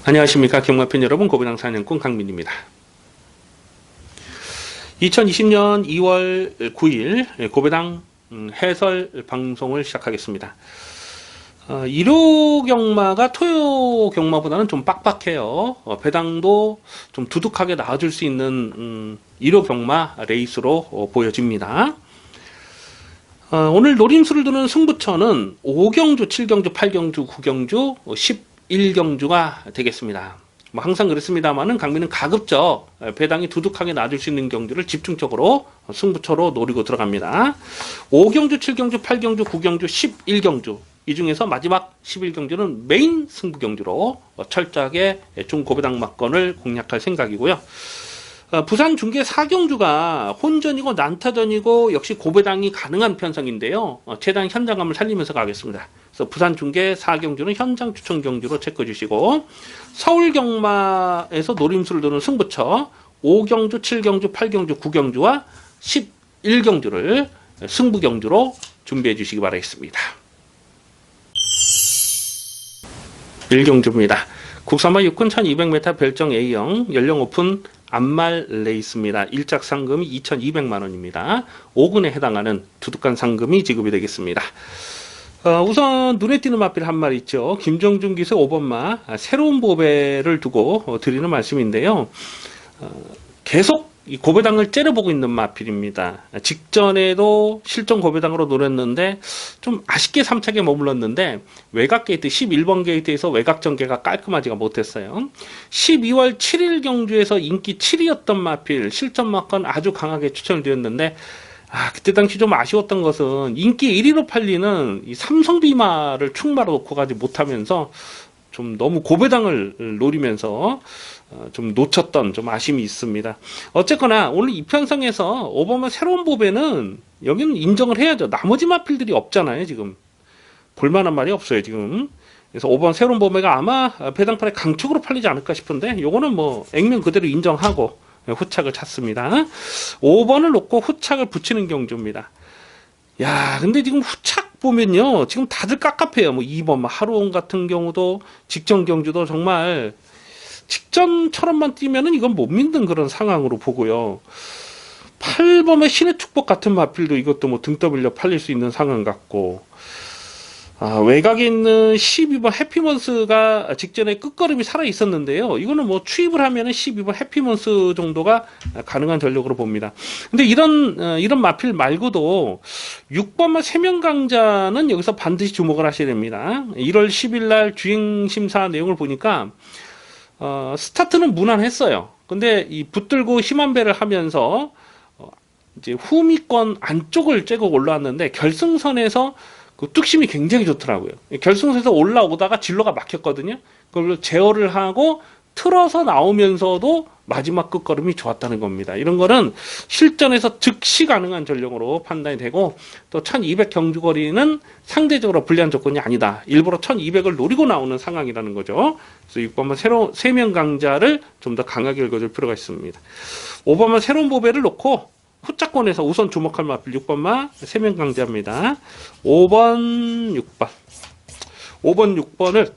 안녕하십니까 경마팬 여러분, 고배당 사냥꾼 강민입니다. 2020년 2월 9일 고배당 해설 방송을 시작하겠습니다. 1호 경마가 토요 경마보다는 좀 빡빡해요. 배당도 좀 두둑하게 나와줄 수 있는 1호 경마 레이스로 보여집니다. 오늘 노림수를 두는 승부처는 5경주, 7경주, 8경주, 9경주, 11경주가 되겠습니다. 뭐 항상 그렇습니다만은 강민은 가급적 배당이 두둑하게 놔줄 수 있는 경주를 집중적으로 승부처로 노리고 들어갑니다. 5경주, 7경주, 8경주, 9경주, 11경주 이 중에서 마지막 11경주는 메인 승부 경주로 철저하게 중고배당 막건을 공략할 생각이고요. 부산 중계 4경주가 혼전이고 난타전이고 역시 고배당이 가능한 편성인데요. 최대한 현장감을 살리면서 가겠습니다. 그래서 부산 중계 4경주는 현장 추천 경주로 체크해 주시고, 서울 경마에서 노림수를 두는 승부처 5경주, 7경주, 8경주, 9경주와 11경주를 승부 경주로 준비해 주시기 바라겠습니다. 1경주입니다. 국산마 육군 1200m 별정 A형 연령 오픈 암말 레이스입니다. 1작 상금이 2200만원입니다. 5군에 해당하는 두둑한 상금이 지급이 되겠습니다. 우선 눈에 띄는 마필 한 마리 있죠. 김정준 기수 5번마 새로운 보배를 두고 드리는 말씀인데요. 계속 이 고배당을 째려보고 있는 마필입니다. 직전에도 실전 고배당으로 노렸는데 좀 아쉽게 3착에 머물렀는데 외곽 게이트 11번 게이트에서 외곽 전개가 깔끔하지가 못했어요. 12월 7일 경주에서 인기 7위였던 마필 실전 막건 아주 강하게 추천을 드렸는데, 그때 당시 좀 아쉬웠던 것은 인기 1위로 팔리는 이 삼성비마를 충마로 놓고 가지 못하면서 좀 너무 고배당을 노리면서 좀 놓쳤던 좀 아쉬움이 있습니다. 어쨌거나 오늘 이 편성에서 오버마 새로운 보배는 여기는 인정을 해야죠. 나머지 마필들이 없잖아요. 지금 볼만한 말이 없어요. 지금. 그래서 5번 새로운 보배가 아마 배당판에 강축으로 팔리지 않을까 싶은데, 요거는 뭐 액면 그대로 인정하고 후착을 찾습니다. 5번을 놓고 후착을 붙이는 경주입니다. 야, 근데 지금 후착 보면요, 지금 다들 깝깝해요. 뭐 2번 하루온 같은 경우도 직전 경주도 정말 직전처럼만 뛰면은 이건 못 믿는 그런 상황으로 보고요. 8번의 신의 축복 같은 마필도 이것도 뭐 등 떠밀려 팔릴 수 있는 상황 같고, 외곽에 있는 12번 해피먼스가 직전에 끝걸음이 살아 있었는데요. 이거는 뭐 추입을 하면은 12번 해피먼스 정도가 가능한 전력으로 봅니다. 근데 이런 마필 말고도 6번만 세명강자는 여기서 반드시 주목을 하셔야 됩니다. 1월 10일 날 주행 심사 내용을 보니까 스타트는 무난했어요. 근데 이 붙들고 힘한 배를 하면서 이제 후미권 안쪽을 째고 올라왔는데 결승선에서 그 뚝심이 굉장히 좋더라고요. 결승선에서 올라오다가 진로가 막혔거든요. 그걸 제어를 하고 틀어서 나오면서도 마지막 끝걸음이 좋았다는 겁니다. 이런 거는 실전에서 즉시 가능한 전력으로 판단이 되고, 또 1200 경주거리는 상대적으로 불리한 조건이 아니다. 일부러 1200을 노리고 나오는 상황이라는 거죠. 그래서 6번만 새로운 3명 강자를 좀 더 강하게 읽어줄 필요가 있습니다. 5번만 새로운 보배를 놓고 후자권에서 우선 주목할 마필 6번마 3명 강자입니다. 5번, 6번. 5번, 6번을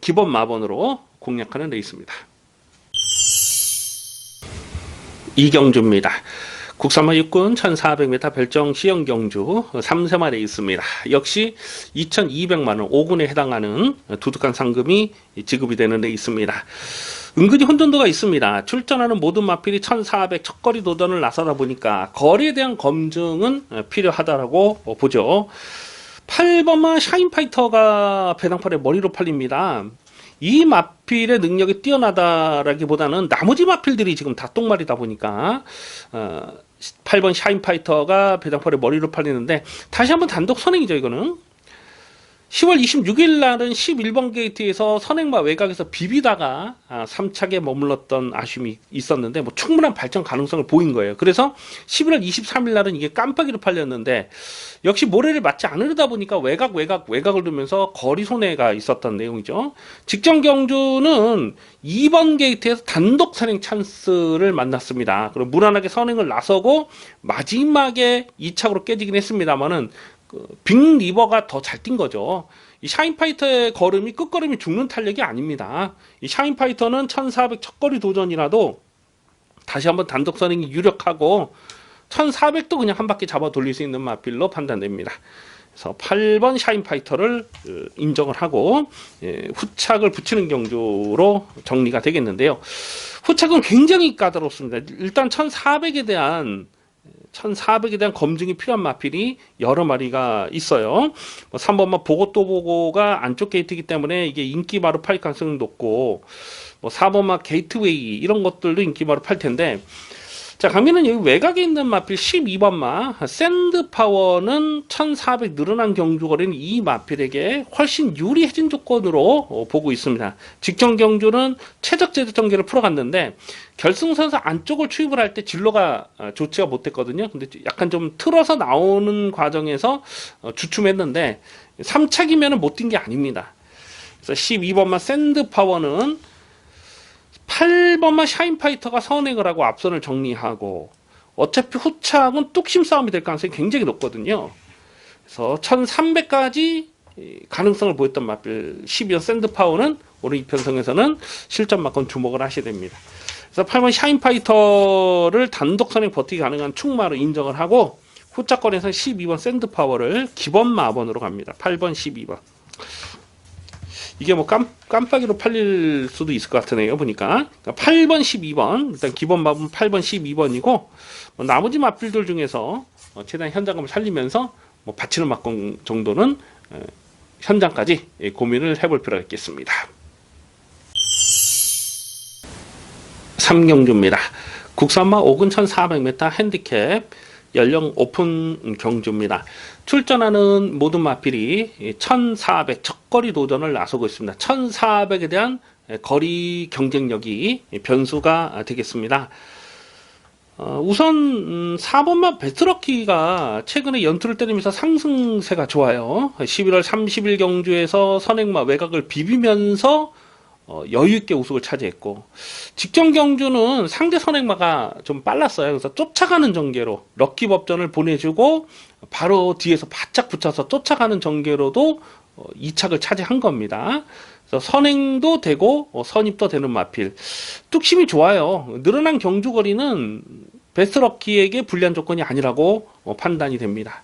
기본 마번으로 공략하는 레이스입니다. 2경주입니다. 국산마 육군 1400m 별정 시형 경주 3세마 레이스입니다. 역시 2200만원 5군에 해당하는 두둑한 상금이 지급이 되는 레이스입니다. 은근히 혼돈도가 있습니다. 출전하는 모든 마필이 1400 첫거리 도전을 나서다 보니까 거리에 대한 검증은 필요하다라고 보죠. 8번마 샤인파이터가 배당팔에 머리로 팔립니다. 이 마필의 능력이 뛰어나다라기보다는 나머지 마필들이 지금 다 똥말이다 보니까 8번 샤인파이터가 배당팔에 머리로 팔리는데, 다시 한번 단독 선행이죠. 이거는 10월 26일 날은 11번 게이트에서 선행마 외곽에서 비비다가 3착에 머물렀던 아쉬움이 있었는데, 뭐 충분한 발전 가능성을 보인 거예요. 그래서 11월 23일 날은 이게 깜빡이로 팔렸는데, 역시 모래를 맞지 않으려다 보니까 외곽을 두면서 거리 손해가 있었던 내용이죠. 직전 경주는 2번 게이트에서 단독 선행 찬스를 만났습니다. 그럼 무난하게 선행을 나서고 마지막에 2착으로 깨지긴 했습니다만은 빅 리버가 더 잘 뛴 거죠. 이 샤인파이터의 걸음이 끝걸음이 죽는 탄력이 아닙니다. 이 샤인파이터는 1400 첫거리 도전이라도 다시 한번 단독 선행이 유력하고 1400도 그냥 한 바퀴 잡아 돌릴 수 있는 마필로 판단됩니다. 그래서 8번 샤인파이터를 인정을 하고 후착을 붙이는 경주로 정리가 되겠는데요. 후착은 굉장히 까다롭습니다. 일단 1400에 대한 검증이 필요한 마필이 여러 마리가 있어요. 3번만 보고 또 보고가 안쪽 게이트이기 때문에 이게 인기 바로 팔 가능성이 높고 4번만 게이트웨이 이런 것들도 인기 바로 팔 텐데, 자, 강민은 여기 외곽에 있는 마필 12번마 샌드 파워는 1400 늘어난 경주거리는 이 마필에게 훨씬 유리해진 조건으로 보고 있습니다. 직전 경주는 최적 제작 전개를 풀어갔는데 결승선에서 안쪽을 추입을 할 때 진로가 좋지가 못했거든요. 근데 약간 좀 틀어서 나오는 과정에서 주춤했는데 3착이면 못 뛴 게 아닙니다. 그래서 12번마 샌드 파워는 8번만 샤인파이터가 선행을 하고 앞선을 정리하고 어차피 후착은 뚝심 싸움이 될 가능성이 굉장히 높거든요. 그래서 1300까지 가능성을 보였던 마필 12번 샌드파워는 오늘 이 편성에서는 실전만큼 주목을 하셔야 됩니다. 그래서 8번 샤인파이터를 단독 선행 버티기 가능한 충마로 인정을 하고 후착권에서 12번 샌드파워를 기본 마번으로 갑니다. 8번 12번. 이게 뭐 깜빡이로 팔릴 수도 있을 것 같으네요, 보니까. 그러니까 8번, 12번, 일단 기본 마분 8번, 12번이고, 나머지 마필들 중에서 최대한 현장감을 살리면서 받치는 막공 정도는 현장까지 고민을 해볼 필요가 있겠습니다. 3경주입니다. 국산마 5근 1400m 핸디캡 연령 오픈 경주입니다. 출전하는 모든 마필이 1400 첫거리 도전을 나서고 있습니다. 1400에 대한 거리 경쟁력이 변수가 되겠습니다. 우선 4번마 베트럭키가 최근에 연투를 때리면서 상승세가 좋아요. 11월 30일 경주에서 선행마 외곽을 비비면서 여유있게 우승을 차지했고, 직전 경주는 상대 선행마가 좀 빨랐어요. 그래서 쫓아가는 전개로 럭키 법전을 보내주고 바로 뒤에서 바짝 붙여서 쫓아가는 전개로도 2착을 차지한 겁니다. 그래서 선행도 되고 선입도 되는 마필, 뚝심이 좋아요. 늘어난 경주거리는 베스트럭키에게 불리한 조건이 아니라고 판단이 됩니다.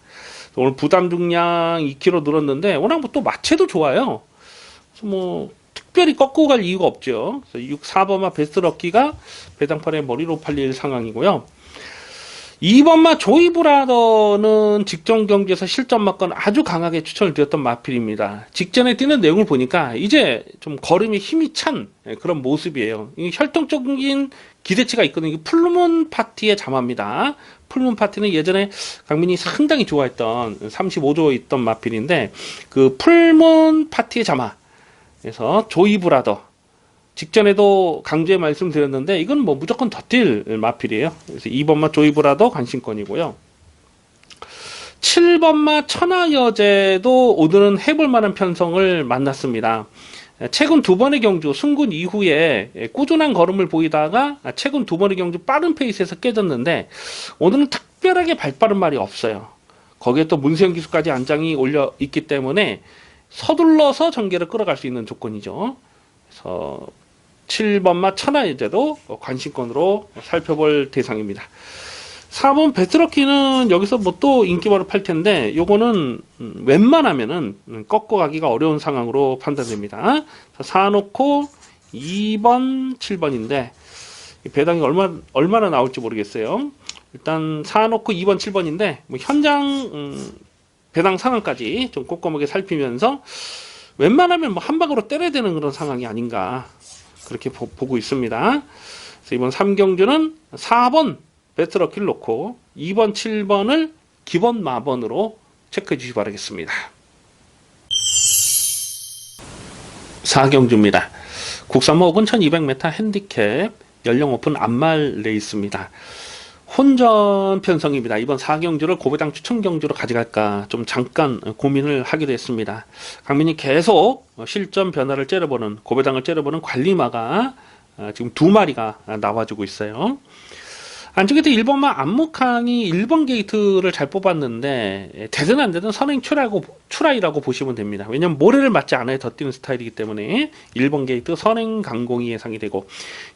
오늘 부담 중량 2kg 늘었는데 워낙 또 마체도 좋아요. 그래서 특별히 꺾고 갈 이유가 없죠. 그래서 4번마 베스트럭키가 배당판의 머리로 팔릴 상황이고요. 2번마 조이브라더는 직전 경기에서 실전 막건 아주 강하게 추천을 드렸던 마필입니다. 직전에 뛰는 내용을 보니까 이제 좀 걸음에 힘이 찬 그런 모습이에요. 혈통적인 기대치가 있거든요. 풀문 파티의 자마입니다. 풀문 파티는 예전에 강민이 상당히 좋아했던 35조 있던 마필인데, 그 풀문 파티의 자마, 그래서 조이브라더 직전에도 강조해 말씀드렸는데 이건 무조건 더 뛸 마필이에요. 그래서 2번마 조이브라더 관심권이고요. 7번마 천하여제도 오늘은 해볼 만한 편성을 만났습니다. 최근 두 번의 경주 승군 이후에 꾸준한 걸음을 보이다가 최근 두 번의 경주 빠른 페이스에서 깨졌는데 오늘은 특별하게 발빠른 말이 없어요. 거기에 또 문세영 기수까지 안장이 올려 있기 때문에 서둘러서 전개를 끌어갈 수 있는 조건이죠. 그래서 7번마 천하여제도 관심권으로 살펴볼 대상입니다. 4번 베트럭키는 여기서 또 인기바로 팔 텐데 요거는 웬만하면은 꺾어 가기가 어려운 상황으로 판단됩니다. 사놓고 2번 7번인데 배당이 얼마나 나올지 모르겠어요. 일단 사놓고 2번 7번인데 현장 배당 상황까지 좀 꼼꼼하게 살피면서 웬만하면 한 방으로 때려야 되는 그런 상황이 아닌가 그렇게 보고 있습니다. 그래서 이번 3경주는 4번 베트럭키를 놓고 2번 7번을 기본 마번으로 체크해 주시기 바라겠습니다. 4경주입니다. 국산마 5근 1200m 핸디캡 연령 오픈 암말 레이스입니다. 혼전 편성입니다. 이번 4경주를 고배당 추천 경주로 가져갈까 좀 잠깐 고민을 하기도 했습니다. 강민이 계속 실전 변화를 째려보는, 고배당을 째려보는 관리마가 지금 2마리가 나와주고 있어요. 안쪽에도 1번마 안목항이 1번 게이트를 잘 뽑았는데 되든 안 되든 선행 출하이라고 보시면 됩니다. 왜냐면 모래를 맞지 않아야 더 뛰는 스타일이기 때문에 1번 게이트 선행 강공이 예상이 되고,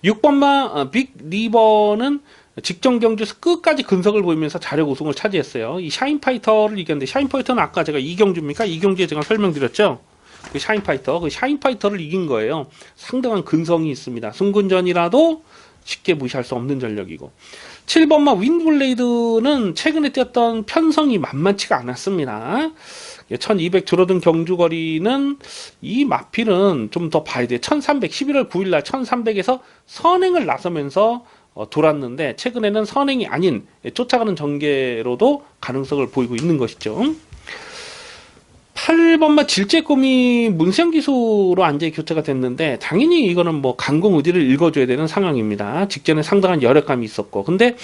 6번마 빅 리버는 직전 경주에서 끝까지 근석을 보이면서 자력 우승을 차지했어요. 이 샤인파이터를 이겼는데, 샤인파이터는 아까 제가 이경주입니까? 이경주에 제가 설명드렸죠. 그 샤인파이터를 이긴 거예요. 상당한 근성이 있습니다. 승군전이라도 쉽게 무시할 수 없는 전력이고, 7번마 윈블레이드는 최근에 뛰었던 편성이 만만치가 않았습니다. 1200 줄어든 경주거리는 이 마필은 좀 더 봐야 돼요. 1300 11월 9일날 1300에서 선행을 나서면서 돌았는데, 최근에는 선행이 아닌 쫓아가는 전개로도 가능성을 보이고 있는 것이죠. 8번마 질제꿈이 문세영 기수로 안제 교체가 됐는데, 당연히 이거는 뭐 강공 의지를 읽어줘야 되는 상황입니다. 직전에 상당한 열역감이 있었고, 근데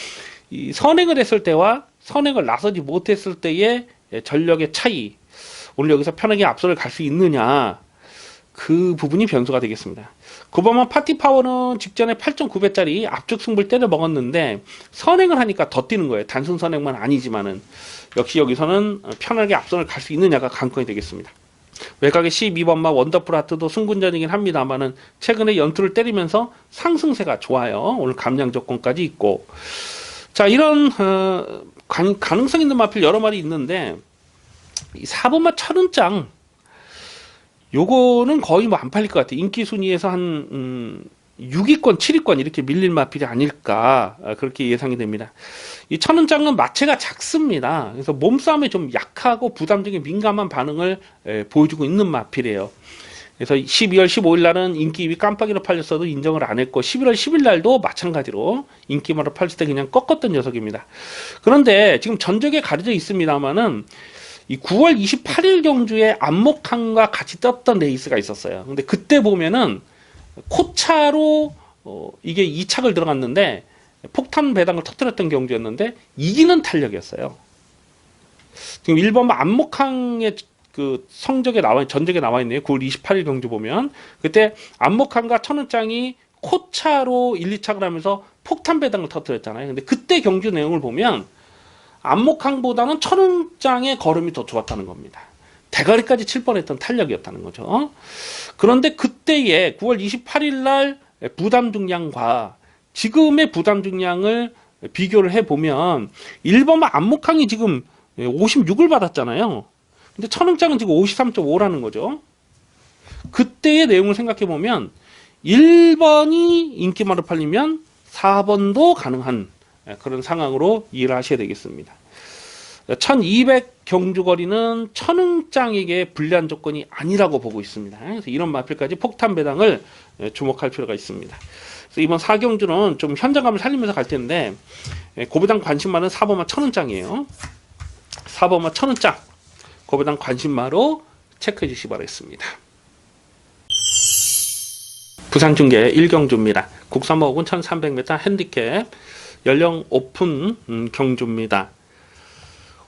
이 선행을 했을 때와 선행을 나서지 못했을 때의 전력의 차이, 오늘 여기서 편하게 앞서를 갈 수 있느냐, 그 부분이 변수가 되겠습니다. 9번마 파티파워는 직전에 8.9배짜리 앞쪽 승부를 때려 먹었는데, 선행을 하니까 더 뛰는 거예요. 단순 선행만 아니지만은. 역시 여기서는 편하게 앞선을 갈 수 있느냐가 관건이 되겠습니다. 외곽의 12번마 원더풀 하트도 승군전이긴 합니다만은 최근에 연투를 때리면서 상승세가 좋아요. 오늘 감량 조건까지 있고, 자, 이런 가능성 있는 마필 여러 마리 있는데, 이 4번마 천은짱, 요거는 거의 뭐 안 팔릴 것 같아요. 인기 순위에서 한 6위권, 7위권 이렇게 밀릴 마필이 아닐까, 그렇게 예상이 됩니다. 이 천은짱은 마체가 작습니다. 그래서 몸싸움에 좀 약하고 부담적인 민감한 반응을 보여주고 있는 마필이에요. 그래서 12월 15일 날은 인기 2위 깜빡이로 팔렸어도 인정을 안 했고, 11월 10일 날도 마찬가지로 인기마로 팔렸을 때 그냥 꺾었던 녀석입니다. 그런데 지금 전적에 가려져 있습니다만은 이 9월 28일 경주에 안목항과 같이 떴던 레이스가 있었어요. 근데 그때 보면은 코차로 이게 2착을 들어갔는데 폭탄 배당을 터뜨렸던 경주였는데 이기는 탄력이었어요. 지금 1번 안목항의 그 성적에 전적에 나와 있네요. 9월 28일 경주 보면 그때 안목항과 천은짱이 코차로 1, 2착을 하면서 폭탄 배당을 터뜨렸잖아요. 근데 그때 경주 내용을 보면 안목항보다는 천은짱의 걸음이 더 좋았다는 겁니다. 대가리까지 칠 뻔했던 탄력이었다는 거죠. 그런데 그때의 9월 28일 날 부담 중량과 지금의 부담 중량을 비교를 해보면 1번마 안목항이 지금 56을 받았잖아요. 근데 천은짱은 지금 53.5라는 거죠. 그때의 내용을 생각해보면 1번이 인기마로 팔리면 4번도 가능한 그런 상황으로 이해를 하셔야 되겠습니다. 1200 경주거리는 천은짱에게 불리한 조건이 아니라고 보고 있습니다. 그래서 이런 마필까지 폭탄 배당을 주목할 필요가 있습니다. 그래서 이번 4경주는 좀 현장감을 살리면서 갈 텐데, 고배당 관심마는 4번마 천은짱이에요. 4번마 천은짱, 고배당 관심마로 체크해 주시기 바라겠습니다. 부산중계 1경주입니다. 국산마 5군 1300m 핸디캡 연령 오픈 경주입니다.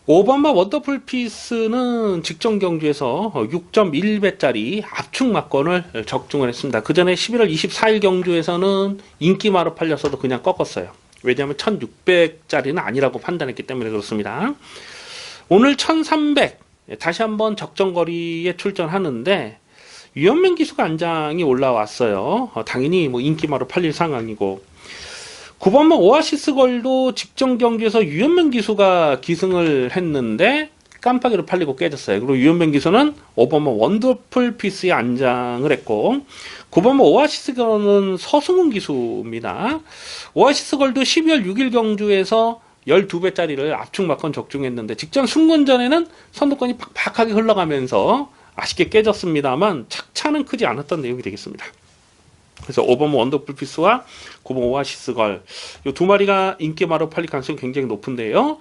5번마 원더풀 피스는 직전 경주에서 6.1배짜리 압축 막건을 적중을 했습니다. 그 전에 11월 24일 경주에서는 인기마로 팔렸어도 그냥 꺾었어요. 왜냐하면 1600짜리는 아니라고 판단했기 때문에 그렇습니다. 오늘 1300 다시 한번 적정거리에 출전하는데 유현명 기수가 안장이 올라왔어요. 당연히 뭐 인기마로 팔릴 상황이고, 9번마 오아시스 걸도 직전 경기에서 유현명 기수가 기승을 했는데 깜빡이로 팔리고 깨졌어요. 그리고 유현명 기수는 5번마 원더풀 피스에 안장을 했고, 9번마 오아시스 걸은 서승훈 기수입니다. 오아시스 걸도 12월 6일 경주에서 12배짜리를 압축 막건 적중했는데 직전 승군전에는 선두권이 팍팍하게 흘러가면서 아쉽게 깨졌습니다만 착차는 크지 않았던 내용이 되겠습니다. 그래서 5번 원더풀 피스와 9번 오아시스 걸, 이 두 마리가 인기마로 팔릴 가능성이 굉장히 높은데요.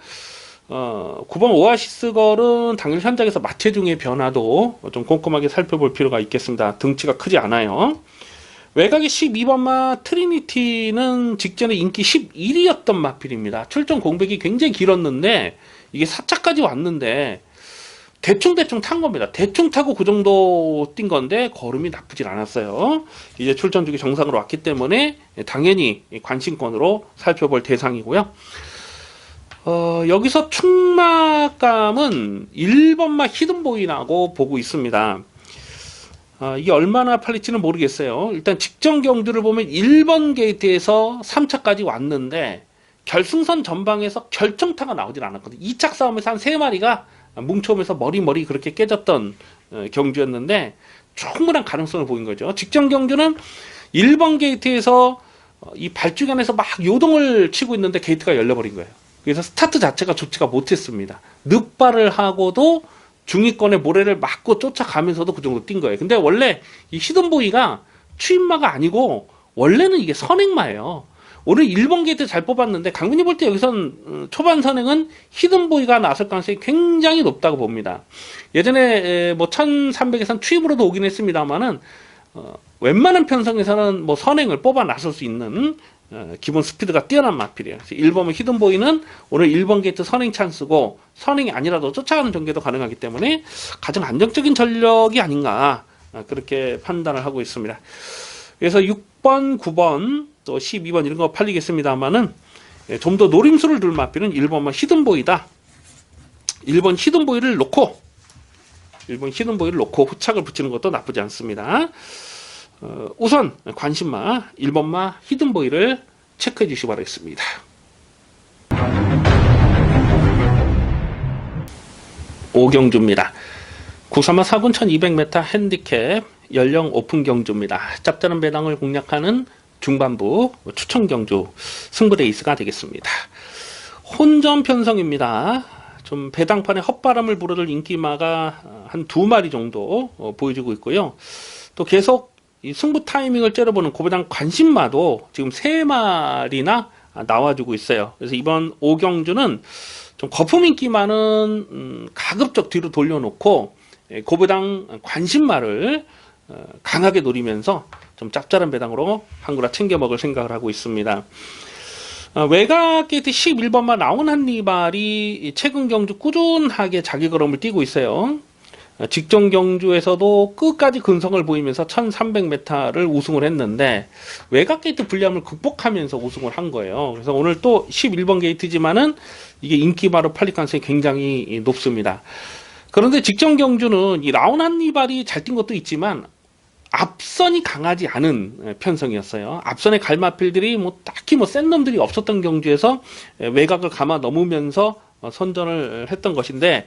9번 오아시스 걸은 당일 현장에서 마체중의 변화도 좀 꼼꼼하게 살펴볼 필요가 있겠습니다. 등치가 크지 않아요. 외곽의 12번마 트리니티는 직전에 인기 11위였던 마필입니다. 출전 공백이 굉장히 길었는데 이게 4차까지 왔는데 대충 탄 겁니다. 대충 타고 그 정도 뛴 건데 걸음이 나쁘진 않았어요. 이제 출전 주기 정상으로 왔기 때문에 당연히 관심권으로 살펴볼 대상이고요. 여기서 충마감은 1번마 히든보이라고 보고 있습니다. 이게 얼마나 팔릴지는 모르겠어요. 일단 직전 경주를 보면 1번 게이트에서 3차까지 왔는데 결승선 전방에서 결정타가 나오질 않았거든요. 2착 싸움에서 한 3마리가 뭉쳐오면서 머리 그렇게 깨졌던 경주였는데 충분한 가능성을 보인 거죠. 직전 경주는 1번 게이트에서 이 발주간에서 막 요동을 치고 있는데 게이트가 열려버린 거예요. 그래서 스타트 자체가 좋지가 못했습니다. 늑발을 하고도 중위권의 모래를 맞고 쫓아가면서도 그 정도 뛴 거예요. 근데 원래 이 히든보이가 추임마가 아니고 원래는 이게 선행마예요. 오늘 1번 게이트 잘 뽑았는데 강민이 볼 때 여기선 초반 선행은 히든보이가 나설 가능성이 굉장히 높다고 봅니다. 예전에 뭐 1300에선 추임으로도 오긴 했습니다만은 웬만한 편성에서는 뭐 선행을 뽑아 나설 수 있는 기본 스피드가 뛰어난 마필이에요. 1번은 히든보이는 오늘 1번 게이트 선행 찬스고 선행이 아니라도 쫓아가는 전개도 가능하기 때문에 가장 안정적인 전력이 아닌가 그렇게 판단을 하고 있습니다. 그래서 6번, 9번, 또 12번 이런 거 팔리겠습니다만은 좀 더 노림수를 둘 마필은 1번만 히든보이다. 1번 히든보이를 놓고 후착을 붙이는 것도 나쁘지 않습니다. 우선 관심마 1번마 히든보이를 체크해 주시기 바라겠습니다. 오경주입니다. 93마 4군 1200m 핸디캡 연령 오픈 경주입니다. 짭짤한 배당을 공략하는 중반부 추천 경주 승부 레이스가 되겠습니다. 혼전 편성입니다. 좀 배당판에 헛바람을 불어들 인기마가 한 2마리 정도 보여주고 있고요. 또 계속 이 승부 타이밍을 째려보는 고배당 관심마도 지금 3마리나 나와주고 있어요. 그래서 이번 오경주는 좀 거품 인기마는 가급적 뒤로 돌려놓고 고배당 관심마를 강하게 노리면서 좀 짭짤한 배당으로 한구라 챙겨 먹을 생각을 하고 있습니다. 외곽 게이트 11번만 나온 한니발이 최근 경주 꾸준하게 자기 걸음을 뛰고 있어요. 직전 경주에서도 끝까지 근성을 보이면서 1300m를 우승을 했는데 외곽 게이트 불리함을 극복하면서 우승을 한 거예요. 그래서 오늘 또 11번 게이트지만은 이게 인기마로 팔릴 가능성이 굉장히 높습니다. 그런데 직전 경주는 이 라운 한니발이 잘 뛴 것도 있지만 앞선이 강하지 않은 편성이었어요. 앞선의 갈마필들이 뭐 딱히 뭐 센 놈들이 없었던 경주에서 외곽을 감아 넘으면서 선전을 했던 것인데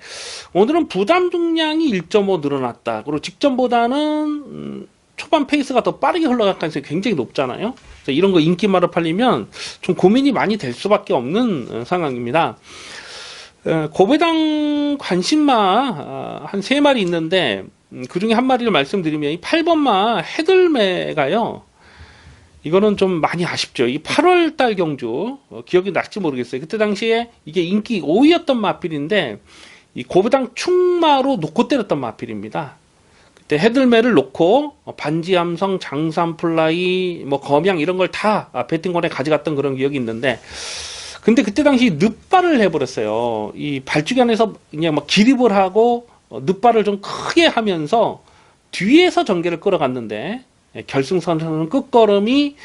오늘은 부담 중량이 1.5 늘어났다. 그리고 직전보다는 초반 페이스가 더 빠르게 흘러갈 가능성이 굉장히 높잖아요. 그래서 이런 거 인기마로 팔리면 좀 고민이 많이 될 수밖에 없는 상황입니다. 고배당 관심마 한 3마리 있는데 그 중에 한 마리를 말씀드리면 이 8번마 헤들매가요. 이거는 좀 많이 아쉽죠. 이 8월달 경주 기억이 날지 모르겠어요. 그때 당시에 이게 인기 5위였던 마필인데 이 고배당 충마로 놓고 때렸던 마필입니다. 그때 헤들매를 놓고 반지함성, 장산플라이, 뭐 검양 이런 걸 다 배팅권에 가져갔던 그런 기억이 있는데 근데 그때 당시 늑발을 해버렸어요. 이 발주견에서 그냥 막 기립을 하고 늑발을 좀 크게 하면서 뒤에서 전개를 끌어갔는데 결승선에서는 끝걸음이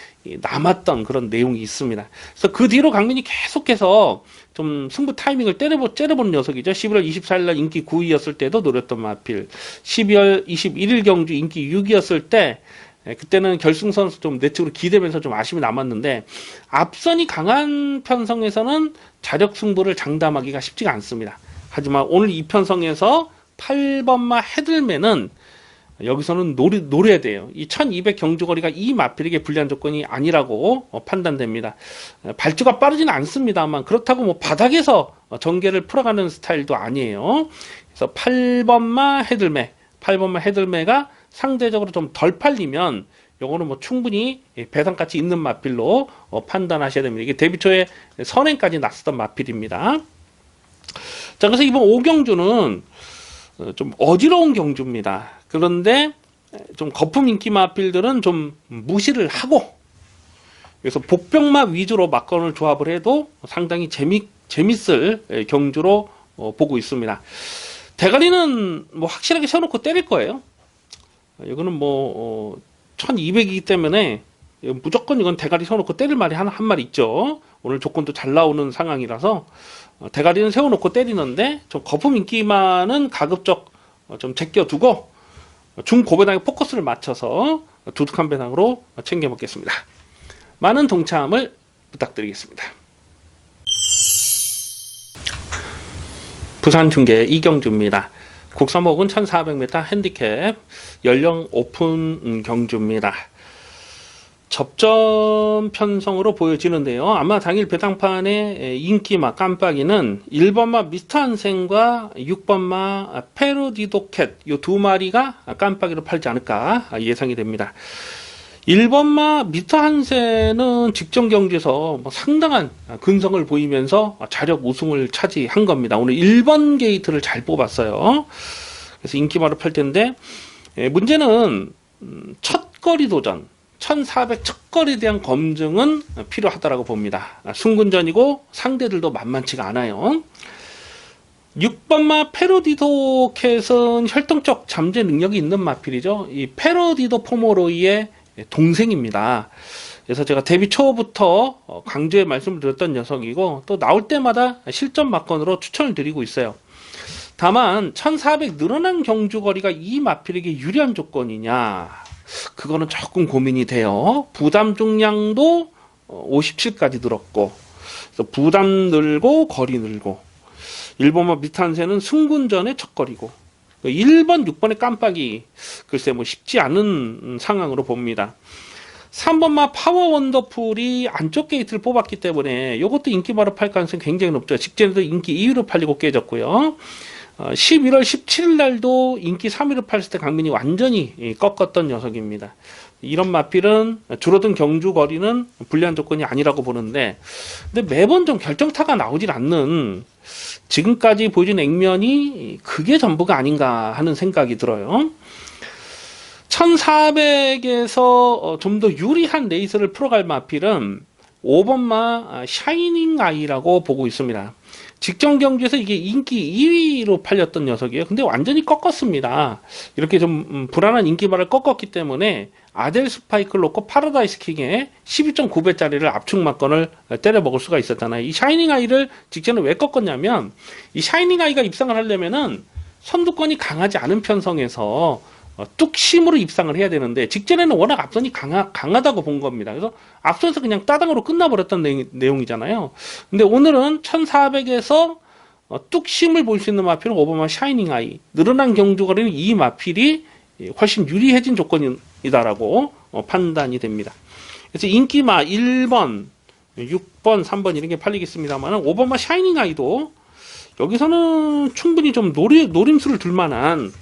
남았던 그런 내용이 있습니다. 그래서 그 뒤로 강민이 계속해서 좀 승부 타이밍을 째려본 녀석이죠. 11월 24일날 인기 9위였을 때도 노렸던 마필, 12월 21일 경주 인기 6위였을 때 그때는 결승선에서 좀 내측으로 기대면서 좀 아쉬움이 남았는데 앞선이 강한 편성에서는 자력 승부를 장담하기가 쉽지가 않습니다. 하지만 오늘 이 편성에서 8번마 헤들맨은 여기서는 노려야 돼요. 이 1200 경주거리가 이 마필에게 불리한 조건이 아니라고 판단됩니다. 발주가 빠르지는 않습니다만 그렇다고 뭐 바닥에서 전개를 풀어가는 스타일도 아니에요. 그래서 8번마 헤들매가 상대적으로 좀 덜 팔리면 요거는 뭐 충분히 배당가치 있는 마필로 판단하셔야 됩니다. 이게 데뷔 초에 선행까지 났었던 마필입니다. 자, 그래서 이번 오경주는 좀 어지러운 경주입니다. 그런데 좀 거품 인기 마필들은 좀 무시를 하고 그래서 복병마 위주로 막건을 조합을 해도 상당히 재밌을 경주로 보고 있습니다. 대가리는 뭐 확실하게 세워놓고 때릴 거예요. 이거는 뭐 1200이기 때문에 무조건 이건 대가리 세워놓고 때릴 말이 한 말 있죠. 오늘 조건도 잘 나오는 상황이라서 대가리는 세워놓고 때리는데 좀 거품 인기만은 가급적 좀 제껴두고 중고배당에 포커스를 맞춰서 두둑한 배당으로 챙겨 먹겠습니다. 많은 동참을 부탁드리겠습니다. 부산중계 이경주입니다. 국사목은 1400m 핸디캡 연령 오픈 경주입니다. 접전 편성으로 보여지는데요. 아마 당일 배당판의 인기마 깜빡이는 1번마 미스터 한센과 6번마 페로디도캣 이 두 마리가 깜빡이로 팔지 않을까 예상이 됩니다. 1번마 미스터 한센은 직전 경주에서 뭐 상당한 근성을 보이면서 자력 우승을 차지한 겁니다. 오늘 1번 게이트를 잘 뽑았어요. 그래서 인기마로 팔 텐데 문제는 첫 거리 도전 1400 첫거리에 대한 검증은 필요하다고 봅니다. 순군전이고 상대들도 만만치가 않아요. 6번마 페로디도캣은 혈통적 잠재 능력이 있는 마필이죠. 이 페로디도 포모로이의 동생입니다. 그래서 제가 데뷔 초부터 강조해 말씀을 드렸던 녀석이고 또 나올 때마다 실전 막건으로 추천을 드리고 있어요. 다만 1400 늘어난 경주거리가 이 마필에게 유리한 조건이냐, 그거는 조금 고민이 돼요. 부담 중량도 57까지 늘었고, 그래서 부담 늘고 거리 늘고, 1번마 미탄세는 승군전의 첫거리고 1번 6번의 깜빡이 글쎄 뭐 쉽지 않은 상황으로 봅니다. 3번마 파워 원더풀이 안쪽 게이트를 뽑았기 때문에 이것도 인기바로 팔 가능성이 굉장히 높죠. 직전에도 인기 2위로 팔리고 깨졌고요. 11월 17일 날도 인기 3위로 팔았을 때 강민이 완전히 꺾었던 녀석입니다. 이런 마필은 줄어든 경주 거리는 불리한 조건이 아니라고 보는데, 근데 매번 좀 결정타가 나오질 않는 지금까지 보여준 액면이 그게 전부가 아닌가 하는 생각이 들어요. 1400에서 좀 더 유리한 레이스를 풀어갈 마필은 5번마 샤이닝 아이라고 보고 있습니다. 직전 경주에서 이게 인기 2위로 팔렸던 녀석이에요. 근데 완전히 꺾었습니다. 이렇게 좀 불안한 인기발을 꺾었기 때문에 아델 스파이크를 놓고 파라다이스 킹에 12.9배짜리를 압축 막건을 때려 먹을 수가 있었잖아요. 이 샤이닝 아이를 직전에 왜 꺾었냐면, 이 샤이닝 아이가 입상을 하려면은 선두권이 강하지 않은 편성에서 뚝심으로 입상을 해야 되는데, 직전에는 워낙 앞선이 강하다고 본 겁니다. 그래서 앞선에서 그냥 따당으로 끝나버렸던 내용이잖아요. 근데 오늘은 1400에서 뚝심을 볼 수 있는 마필은 5번마 샤이닝 아이, 늘어난 경주거리는 이 마필이 훨씬 유리해진 조건이다라고 판단이 됩니다. 그래서 인기마 1번, 6번, 3번 이런 게 팔리겠습니다만 5번마 샤이닝 아이도 여기서는 충분히 좀 노림수를 둘 만한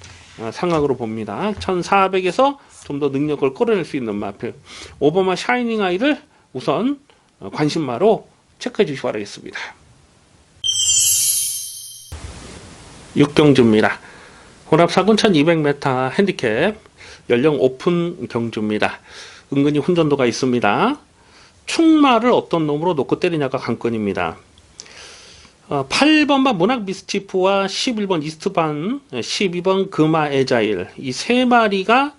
상황으로 봅니다. 1400에서 좀 더 능력을 끌어낼 수 있는 마필 5번마 샤이닝 아이를 우선 관심마로 체크해 주시기 바라겠습니다. 6경주입니다. 혼합 4군 1200m 핸디캡 연령 오픈 경주입니다. 은근히 훈전도가 있습니다. 충마를 어떤 놈으로 놓고 때리냐가 관건입니다. 8번마 문학 미스치프와 11번 이스트반, 12번 금화 에자일, 이 세 마리가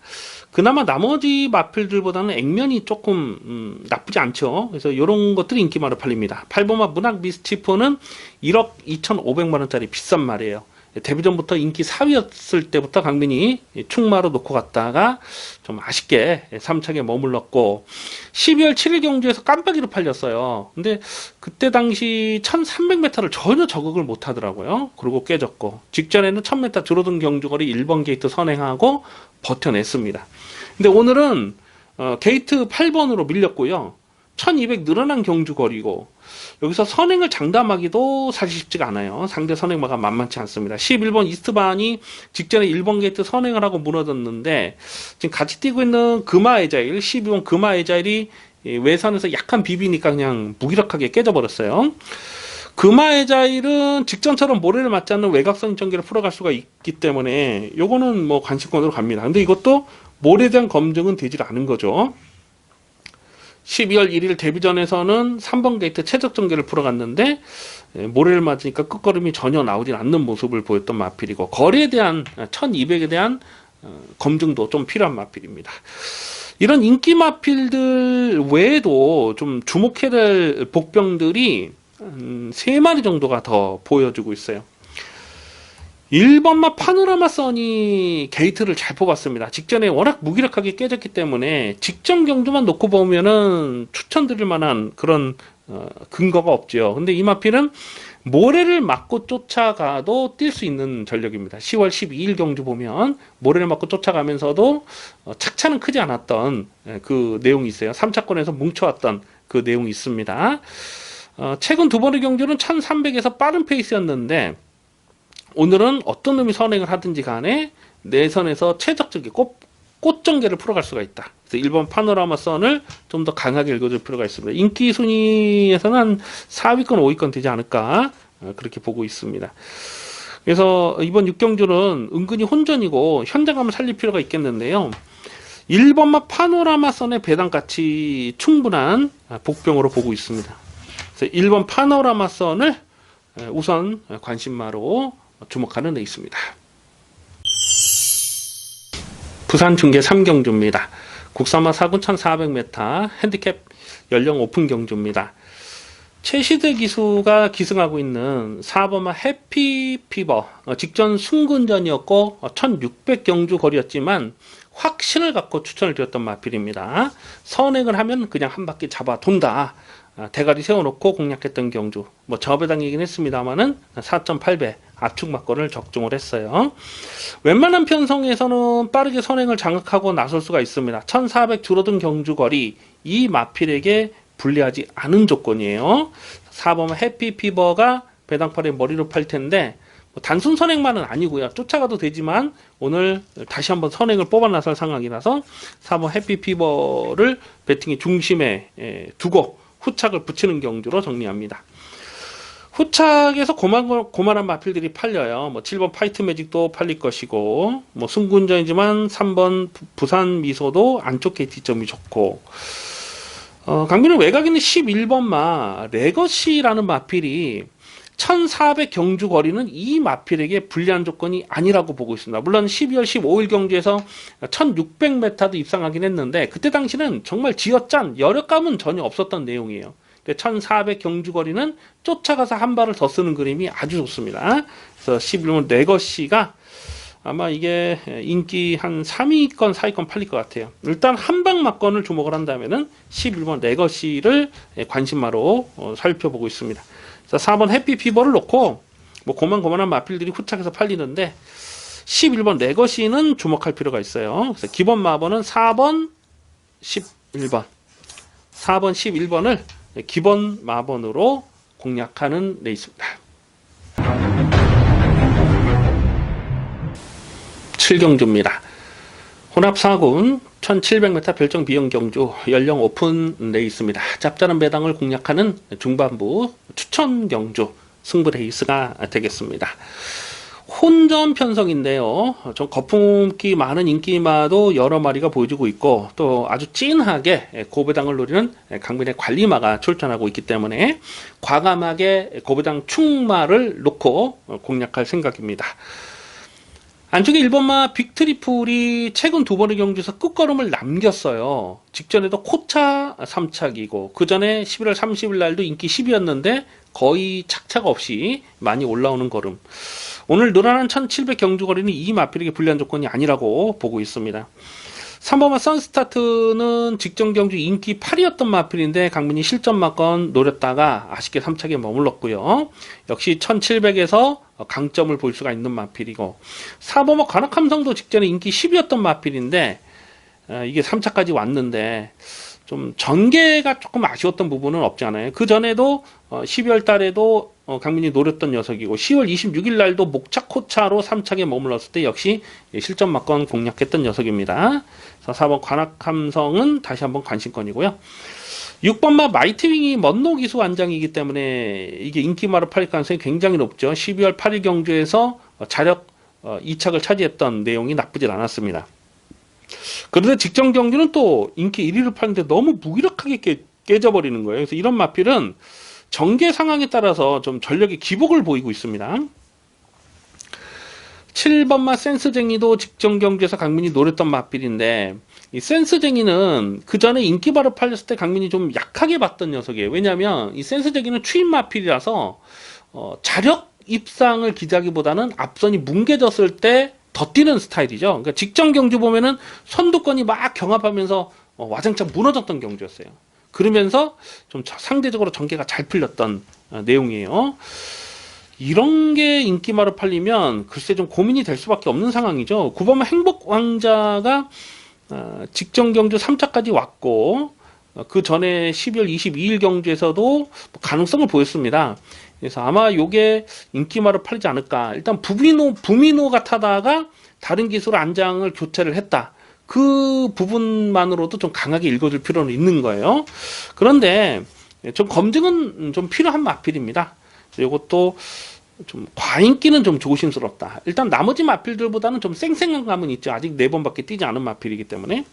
그나마 나머지 마필들보다는 액면이 조금 나쁘지 않죠. 그래서 이런 것들이 인기마로 팔립니다. 8번마 문학 미스치프는 1억 2,500만원짜리 비싼 말이에요. 데뷔 전부터 인기 4위였을 때부터 강민이 충마로 놓고 갔다가 좀 아쉽게 3차게 머물렀고, 12월 7일 경주에서 깜빡이로 팔렸어요. 근데 그때 당시 1300m를 전혀 적응을 못 하더라고요. 그리고 깨졌고, 직전에는 1000m 줄어든 경주거리 1번 게이트 선행하고 버텨냈습니다. 근데 오늘은 게이트 8번으로 밀렸고요. 1200 늘어난 경주거리고, 여기서 선행을 장담하기도 사실 쉽지가 않아요. 상대 선행마가 만만치 않습니다. 11번 이스트반이 직전에 1번 게이트 선행을 하고 무너졌는데, 지금 같이 뛰고 있는 금화 에자일, 12번 금화 에자일이 외선에서 약간 비비니까 그냥 무기력하게 깨져버렸어요. 금화 에자일은 직전처럼 모래를 맞지 않는 외곽선 전기를 풀어갈 수가 있기 때문에 요거는 뭐 관심권으로 갑니다. 근데 이것도 모래에 대한 검증은 되질 않은 거죠. 12월 1일 데뷔전에서는 3번 게이트 최적 전개를 풀어갔는데 모래를 맞으니까 끝걸음이 전혀 나오질 않는 모습을 보였던 마필이고, 거리에 대한 1200에 대한 검증도 좀 필요한 마필입니다. 이런 인기 마필들 외에도 좀 주목해야 될 복병들이 3마리 정도가 더 보여주고 있어요. 1번마 파노라마 선이 게이트를 잘 뽑았습니다. 직전에 워낙 무기력하게 깨졌기 때문에 직전 경주만 놓고 보면은 추천드릴 만한 그런 근거가 없죠. 근데 이 마필은 모래를 맞고 쫓아가도 뛸 수 있는 전력입니다. 10월 12일 경주 보면 모래를 맞고 쫓아가면서도 착차는 크지 않았던 그 내용이 있어요. 3차권에서 뭉쳐왔던 그 내용이 있습니다. 최근 두 번의 경주는 1300에서 빠른 페이스였는데, 오늘은 어떤 놈이 선행을 하든지 간에 내선에서 최적적인 꽃전개를 풀어갈 수가 있다. 그래서 1번 파노라마 선을 좀 더 강하게 읽어줄 필요가 있습니다. 인기 순위에서는 한 4위권, 5위권 되지 않을까, 그렇게 보고 있습니다. 그래서 이번 6경주는 은근히 혼전이고 현장감을 살릴 필요가 있겠는데요. 1번마 파노라마 선의 배당가치 충분한 복병으로 보고 있습니다. 그래서 1번 파노라마 선을 우선 관심마로 주목하는 데 있습니다. 부산 중계 3경주입니다. 국산마 4군 1400m 핸디캡 연령 오픈 경주입니다. 최시대 기수가 기승하고 있는 4번마 해피피버, 직전 순군전이었고 1600 경주 거리였지만 확신을 갖고 추천을 드렸던 마필입니다. 선행을 하면 그냥 한 바퀴 잡아 돈다, 대가리 세워놓고 공략했던 경주, 뭐 저배당이긴 했습니다만은 4.8배 압축 막건을 적중을 했어요. 웬만한 편성에서는 빠르게 선행을 장악하고 나설 수가 있습니다. 1400 줄어든 경주 거리, 이 마필에게 불리하지 않은 조건이에요. 4번 해피피버가 배당팔에 머리로 팔 텐데, 단순 선행만은 아니고요. 쫓아가도 되지만 오늘 다시 한번 선행을 뽑아 나설 상황이라서 4번 해피피버를 배팅의 중심에 두고 후착을 붙이는 경주로 정리합니다. 후착에서 고만한 마필들이 팔려요. 뭐 7번 파이트 매직도 팔릴 것이고, 뭐 승군전이지만 3번 부산 미소도 안쪽 게이트점이 좋고, 강민은 외곽에 있는 11번마 레거시라는 마필이 1400 경주 거리는 이 마필에게 불리한 조건이 아니라고 보고 있습니다. 물론 12월 15일 경주에서 1600m도 입상하긴 했는데, 그때 당시는 정말 쥐어짠 여력감은 전혀 없었던 내용이에요. 1400 경주 거리는 쫓아가서 한 발을 더 쓰는 그림이 아주 좋습니다. 그래서 11번 레거시가 아마 이게 인기 한 3위권, 4위권 팔릴 것 같아요. 일단 한방 막건을 주목을 한다면은 11번 레거시를 관심마로 살펴보고 있습니다. 그래서 4번 해피피버를 놓고 뭐 고만한 마필들이 후착해서 팔리는데, 11번 레거시는 주목할 필요가 있어요. 그래서 기본 마번은 4번, 11번, 4번, 11번을 기본 마번으로 공략하는 레이스입니다. 7경주입니다. 혼합 4군 1700m 별정 비용 경주 연령 오픈 레이스입니다. 짭짤한 배당을 공략하는 중반부 추천 경주 승부 레이스가 되겠습니다. 혼전 편성인데요. 좀 거품기 많은 인기마도 여러 마리가 보여주고 있고, 또 아주 찐하게 고배당을 노리는 강민의 관리마가 출전하고 있기 때문에 과감하게 고배당 충마를 놓고 공략할 생각입니다. 안쪽에 1번마 빅트리플이 최근 두 번의 경주에서 끝걸음을 남겼어요. 직전에도 코차 3착이고, 그 전에 11월 30일 날도 인기 10이었는데 거의 착차가 없이 많이 올라오는 걸음. 오늘 늘어난 1700 경주 거리는 이 마필에게 불리한 조건이 아니라고 보고 있습니다. 3번마 선스타트는 직전 경주 인기 8이었던 마필인데 강민이 실전 막건 노렸다가 아쉽게 3착에 머물렀고요. 역시 1700에서 강점을 볼 수가 있는 마필이고, 4번마 관악함성도 직전에 인기 10이었던 마필인데 이게 3차까지 왔는데 좀 전개가 조금 아쉬웠던 부분은 없지 않아요. 그 전에도 12월 달에도 강민이 노렸던 녀석이고, 10월 26일 날도 목착 코차로 3착에 머물렀을 때 역시 실전 막건 공략했던 녀석입니다. 그래서 4번 관악함성은 다시 한번 관심권이고요. 6번마 마이트윙이 먼노 기수 안장이기 때문에 이게 인기마로 팔릴 가능성이 굉장히 높죠. 12월 8일 경주에서 자력 2착을 차지했던 내용이 나쁘질 않았습니다. 그런데 직전 경주는 또 인기 1위를 파는데 너무 무기력하게 깨져버리는 거예요. 그래서 이런 마필은 전개 상황에 따라서 좀 전력의 기복을 보이고 있습니다. 7번마 센스쟁이도 직전 경주에서 강민이 노렸던 마필인데, 이 센스쟁이는 그 전에 인기바로 팔렸을 때 강민이 좀 약하게 봤던 녀석이에요. 왜냐하면 이 센스쟁이는 추임 마필이라서 자력 입상을 기대하기보다는 앞선이 뭉개졌을 때 더 뛰는 스타일이죠. 그러니까 직전 경주 보면은 선두권이 막 경합하면서 와장창 무너졌던 경주였어요. 그러면서 좀 상대적으로 전개가 잘 풀렸던 내용이에요. 이런 게 인기마로 팔리면 글쎄 좀 고민이 될 수밖에 없는 상황이죠. 9번 행복왕자가 직전 경주 3차까지 왔고, 그 전에 12월 22일 경주에서도 가능성을 보였습니다. 그래서 아마 요게 인기마로 팔리지 않을까. 일단 부미노가 타다가 다른 기술 안장을 교체를 했다. 그 부분만으로도 좀 강하게 읽어줄 필요는 있는 거예요. 그런데 좀 검증은 좀 필요한 마필입니다. 이것도 좀 과인기는 좀 조심스럽다. 일단 나머지 마필들보다는 좀 쌩쌩한 감은 있죠. 아직 4번밖에 뛰지 않은 마필이기 때문에.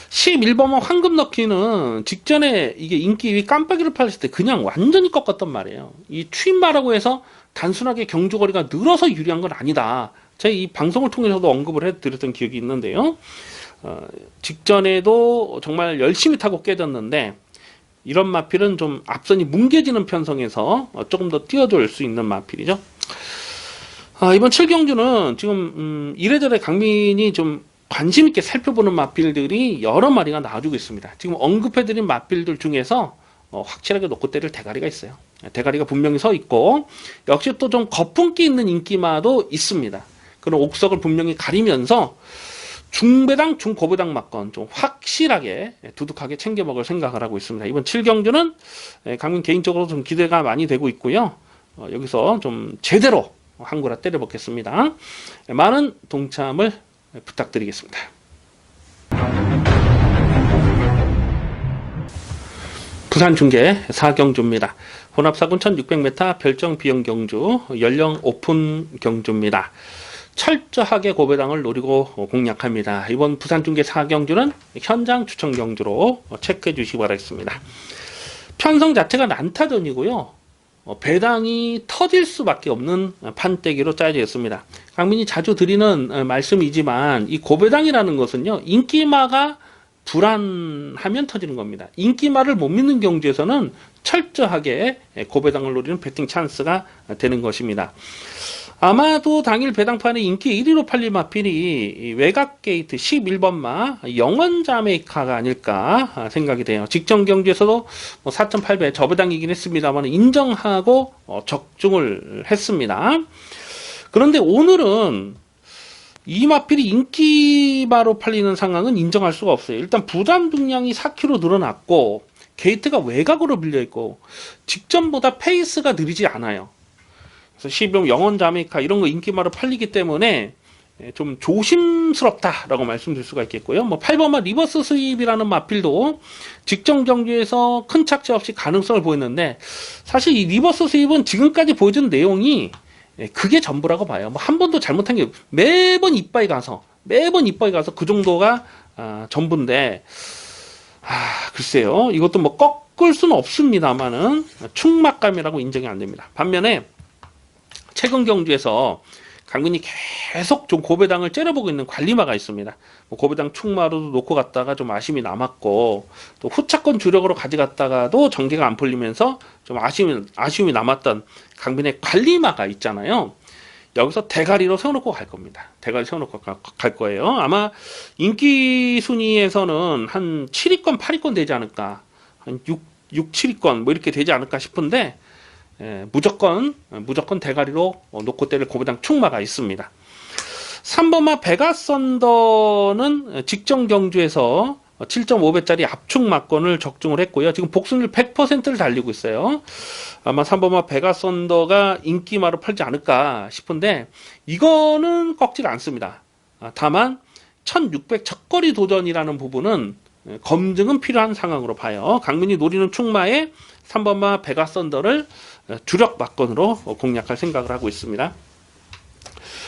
11번은 황금 넣기는 직전에 이게 인기 2위 깜빡이를 팔렸을 때 그냥 완전히 꺾었단 말이에요. 이 추임마라고 해서 단순하게 경주거리가 늘어서 유리한 건 아니다. 제가 이 방송을 통해서도 언급을 해드렸던 기억이 있는데요. 직전에도 정말 열심히 타고 깨졌는데, 이런 마필은 좀 앞선이 뭉개지는 편성에서 조금 더 뛰어줄 수 있는 마필이죠. 이번 7경주는 지금 이래저래 강민이 좀 관심 있게 살펴보는 마필들이 여러 마리가 나와주고 있습니다. 지금 언급해드린 마필들 중에서 확실하게 놓고 때릴 대가리가 있어요. 대가리가 분명히 서 있고, 역시 또 좀 거품기 있는 인기마도 있습니다. 그런 옥석을 분명히 가리면서 중배당, 중고배당 막건 좀 확실하게 두둑하게 챙겨 먹을 생각을 하고 있습니다. 이번 7경주는 강민 개인적으로 좀 기대가 많이 되고 있고요. 여기서 좀 제대로 한구라 때려 먹겠습니다. 많은 동참을 부탁드리겠습니다. 부산 중계 4경주입니다. 혼합사군 1600m 별정 비용 경주, 연령 오픈 경주입니다. 철저하게 고배당을 노리고 공략합니다. 이번 부산 중계 4경주는 현장 추천 경주로 체크해 주시기 바라겠습니다. 편성 자체가 난타전이고요. 배당이 터질 수밖에 없는 판때기로 짜여져 있습니다. 강민이 자주 드리는 말씀이지만 이 고배당이라는 것은요, 인기마가 불안하면 터지는 겁니다. 인기마를 못 믿는 경주에서는 철저하게 고배당을 노리는 배팅 찬스가 되는 것입니다. 아마도 당일 배당판에 인기 1위로 팔릴 마필이 외곽 게이트 11번마 영원 자메이카가 아닐까 생각이 돼요. 직전 경주에서도 4.8배 저배당이긴 했습니다만 인정하고 적중을 했습니다. 그런데 오늘은 이 마필이 인기마로 팔리는 상황은 인정할 수가 없어요. 일단 부담 중량이 4kg 늘어났고 게이트가 외곽으로 밀려있고 직전보다 페이스가 느리지 않아요. 그래서 12번 영원 자메이카 이런 거 인기마로 팔리기 때문에 좀 조심스럽다라고 말씀드릴 수가 있겠고요. 8번마 리버스 스윕이라는 마필도 직전 경주에서 큰 착지 없이 가능성을 보였는데, 사실 이 리버스 스윕은 지금까지 보여준 내용이 그게 전부라고 봐요. 한 번도 잘못한 게 매번 이빠이 가서 그 정도가 전부인데, 글쎄요. 이것도 꺾을 수는 없습니다만은 충막감이라고 인정이 안 됩니다. 반면에 최근 경주에서 강민이 계속 좀 고배당을 째려보고 있는 관리마가 있습니다. 고배당 충마로도 놓고 갔다가 좀 아쉬움이 남았고, 또 후차권 주력으로 가져갔다가도 전개가 안 풀리면서 좀 아쉬움이 남았던 강민의 관리마가 있잖아요. 여기서 대가리로 세워놓고 갈 겁니다. 대가리 세워놓고 갈 거예요. 아마 인기 순위에서는 한 7위권, 8위권 되지 않을까, 한 6, 7위권 이렇게 되지 않을까 싶은데, 무조건 대가리로 놓고 때릴 고배당 충마가 있습니다. 3번마 베가썬더는 직전 경주에서 7.5배짜리 압축 막건을 적중을 했고요. 지금 복승률 100%를 달리고 있어요. 아마 3번마 베가썬더가 인기마로 팔지 않을까 싶은데, 이거는 꺾질 않습니다. 다만 1600 첫거리 도전이라는 부분은 검증은 필요한 상황으로 봐요. 강민이 노리는 충마에 3번마 베가썬더를 주력 막건으로 공략할 생각을 하고 있습니다.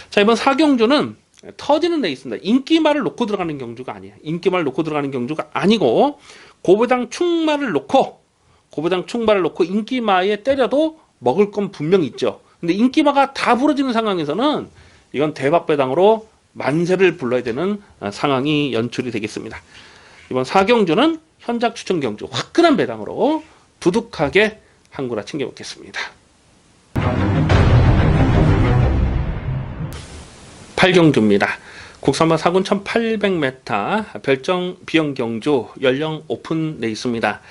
자, 이번 4경주는 터지는 레이스입니다. 인기말을 놓고 들어가는 경주가 아니에요. 인기말 놓고 들어가는 경주가 아니고 고배당 충말을 놓고 인기마에 때려도 먹을 건 분명히 있죠. 근데 인기마가 다 부러지는 상황에서는 이건 대박배당으로 만세를 불러야 되는 상황이 연출이 되겠습니다. 이번 4경주는 현장 추천 경주 화끈한 배당으로 두둑하게 한 구라 챙겨먹겠습니다. 8경주입니다. 국산마 4군 1800m 별정 비영 경주 연령 오픈 레이스입니다.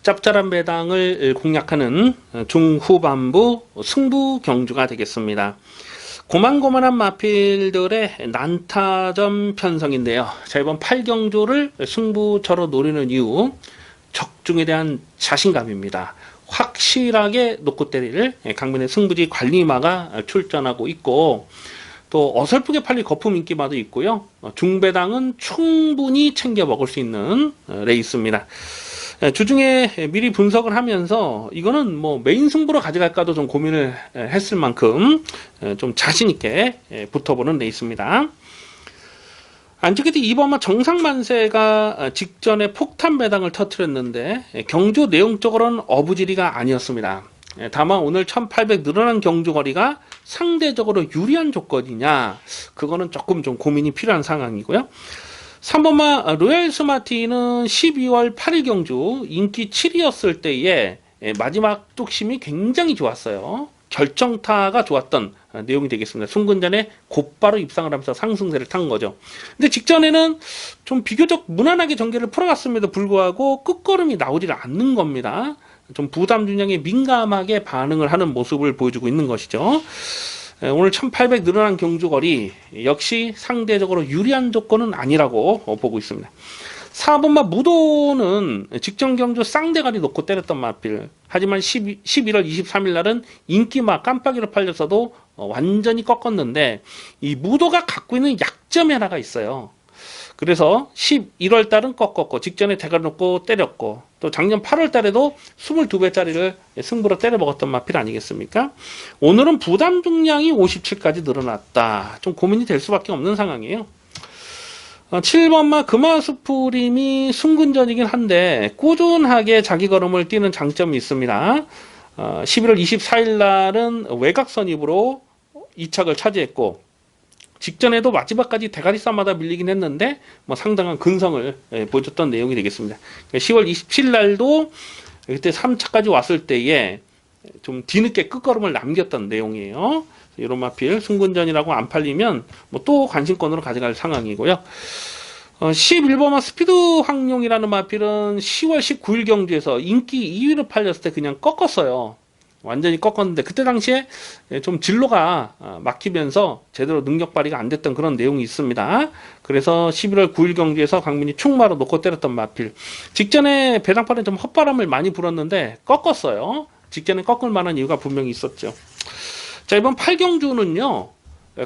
짭짤한 배당을 공략하는 중후반부 승부 경주가 되겠습니다. 고만고만한 마필들의 난타전 편성인데요. 자, 이번 8경주를 승부처로 노리는 이유, 적중에 대한 자신감입니다. 확실하게 놓고 때릴 강민의 승부지 관리마가 출전하고 있고, 또 어설프게 팔릴 거품 인기마도 있고요. 중배당은 충분히 챙겨 먹을 수 있는 레이스입니다. 주중에 미리 분석을 하면서 이거는 뭐 메인 승부로 가져갈까도 좀 고민을 했을 만큼 좀 자신있게 붙어보는 레이스입니다. 안쪽에도 이번만 정상만세가 직전에 폭탄 배당을 터뜨렸는데 경주 내용적으로는 어부지리가 아니었습니다. 다만 오늘 1800 늘어난 경주 거리가 상대적으로 유리한 조건이냐, 그거는 조금 좀 고민이 필요한 상황이고요. 3번마 로얄 스마티는 12월 8일 경주 인기 7위였을 때에 마지막 뚝심이 굉장히 좋았어요. 결정타가 좋았던 내용이 되겠습니다. 순근전에 곧바로 입상을 하면서 상승세를 탄 거죠. 근데 직전에는 좀 비교적 무난하게 전개를 풀어갔음에도 불구하고 끝걸음이 나오질 않는 겁니다. 좀 부담 준영에 민감하게 반응을 하는 모습을 보여주고 있는 것이죠. 오늘 1800 늘어난 경주거리 역시 상대적으로 유리한 조건은 아니라고 보고 있습니다. 4번마 무도는 직전 경주 쌍대가리 놓고 때렸던 마필. 하지만 11월 23일 날은 인기마 깜빡이로 팔렸어도 완전히 꺾었는데, 이 무도가 갖고 있는 약점이 하나가 있어요. 그래서 11월 달은 꺾었고 직전에 대가리 놓고 때렸고, 또 작년 8월 달에도 22배짜리를 승부로 때려 먹었던 마필 아니겠습니까? 오늘은 부담 중량이 57까지 늘어났다. 좀 고민이 될 수밖에 없는 상황이에요. 7번마 금화수프림이 순근전이긴 한데 꾸준하게 자기 걸음을 뛰는 장점이 있습니다. 11월 24일 날은 외곽 선입으로 2착을 차지했고, 직전에도 마지막까지 대가리 싸마다 밀리긴 했는데 뭐 상당한 근성을 보여줬던 내용이 되겠습니다. 10월 27일 날도 그때 3차까지 왔을 때에 좀 뒤늦게 끝걸음을 남겼던 내용이에요. 이런 마필 순근전이라고 안 팔리면 뭐 또 관심권으로 가져갈 상황이고요. 11번마 스피드 황룡이라는 마필은 10월 19일 경주에서 인기 2위로 팔렸을 때 그냥 꺾었어요. 완전히 꺾었는데 그때 당시에 좀 진로가 막히면서 제대로 능력 발휘가 안 됐던 그런 내용이 있습니다. 그래서 11월 9일 경주에서 강민이 충마로 놓고 때렸던 마필. 직전에 배당팔에 좀 헛바람을 많이 불었는데 꺾었어요. 직전에 꺾을 만한 이유가 분명히 있었죠. 자, 이번 8경주는요,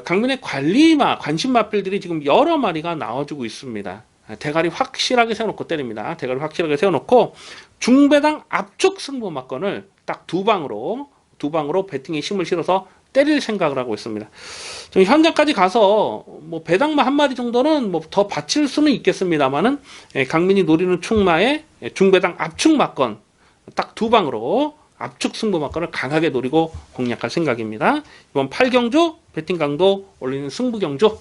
강민의 관리마, 관심 마필들이 지금 여러 마리가 나와주고 있습니다. 대가리 확실하게 세워놓고 때립니다. 대가리 확실하게 세워놓고 중배당 압축 승부 막건을 딱 두 방으로 배팅에 힘을 실어서 때릴 생각을 하고 있습니다. 좀 현장까지 가서 뭐 배당마 한 마리 정도는 뭐 더 받칠 수는 있겠습니다만은 강민이 노리는 충마에 중배당 압축 막건 딱 두 방으로 압축 승부 막건을 강하게 노리고 공략할 생각입니다. 이번 8경주 배팅 강도 올리는 승부 경주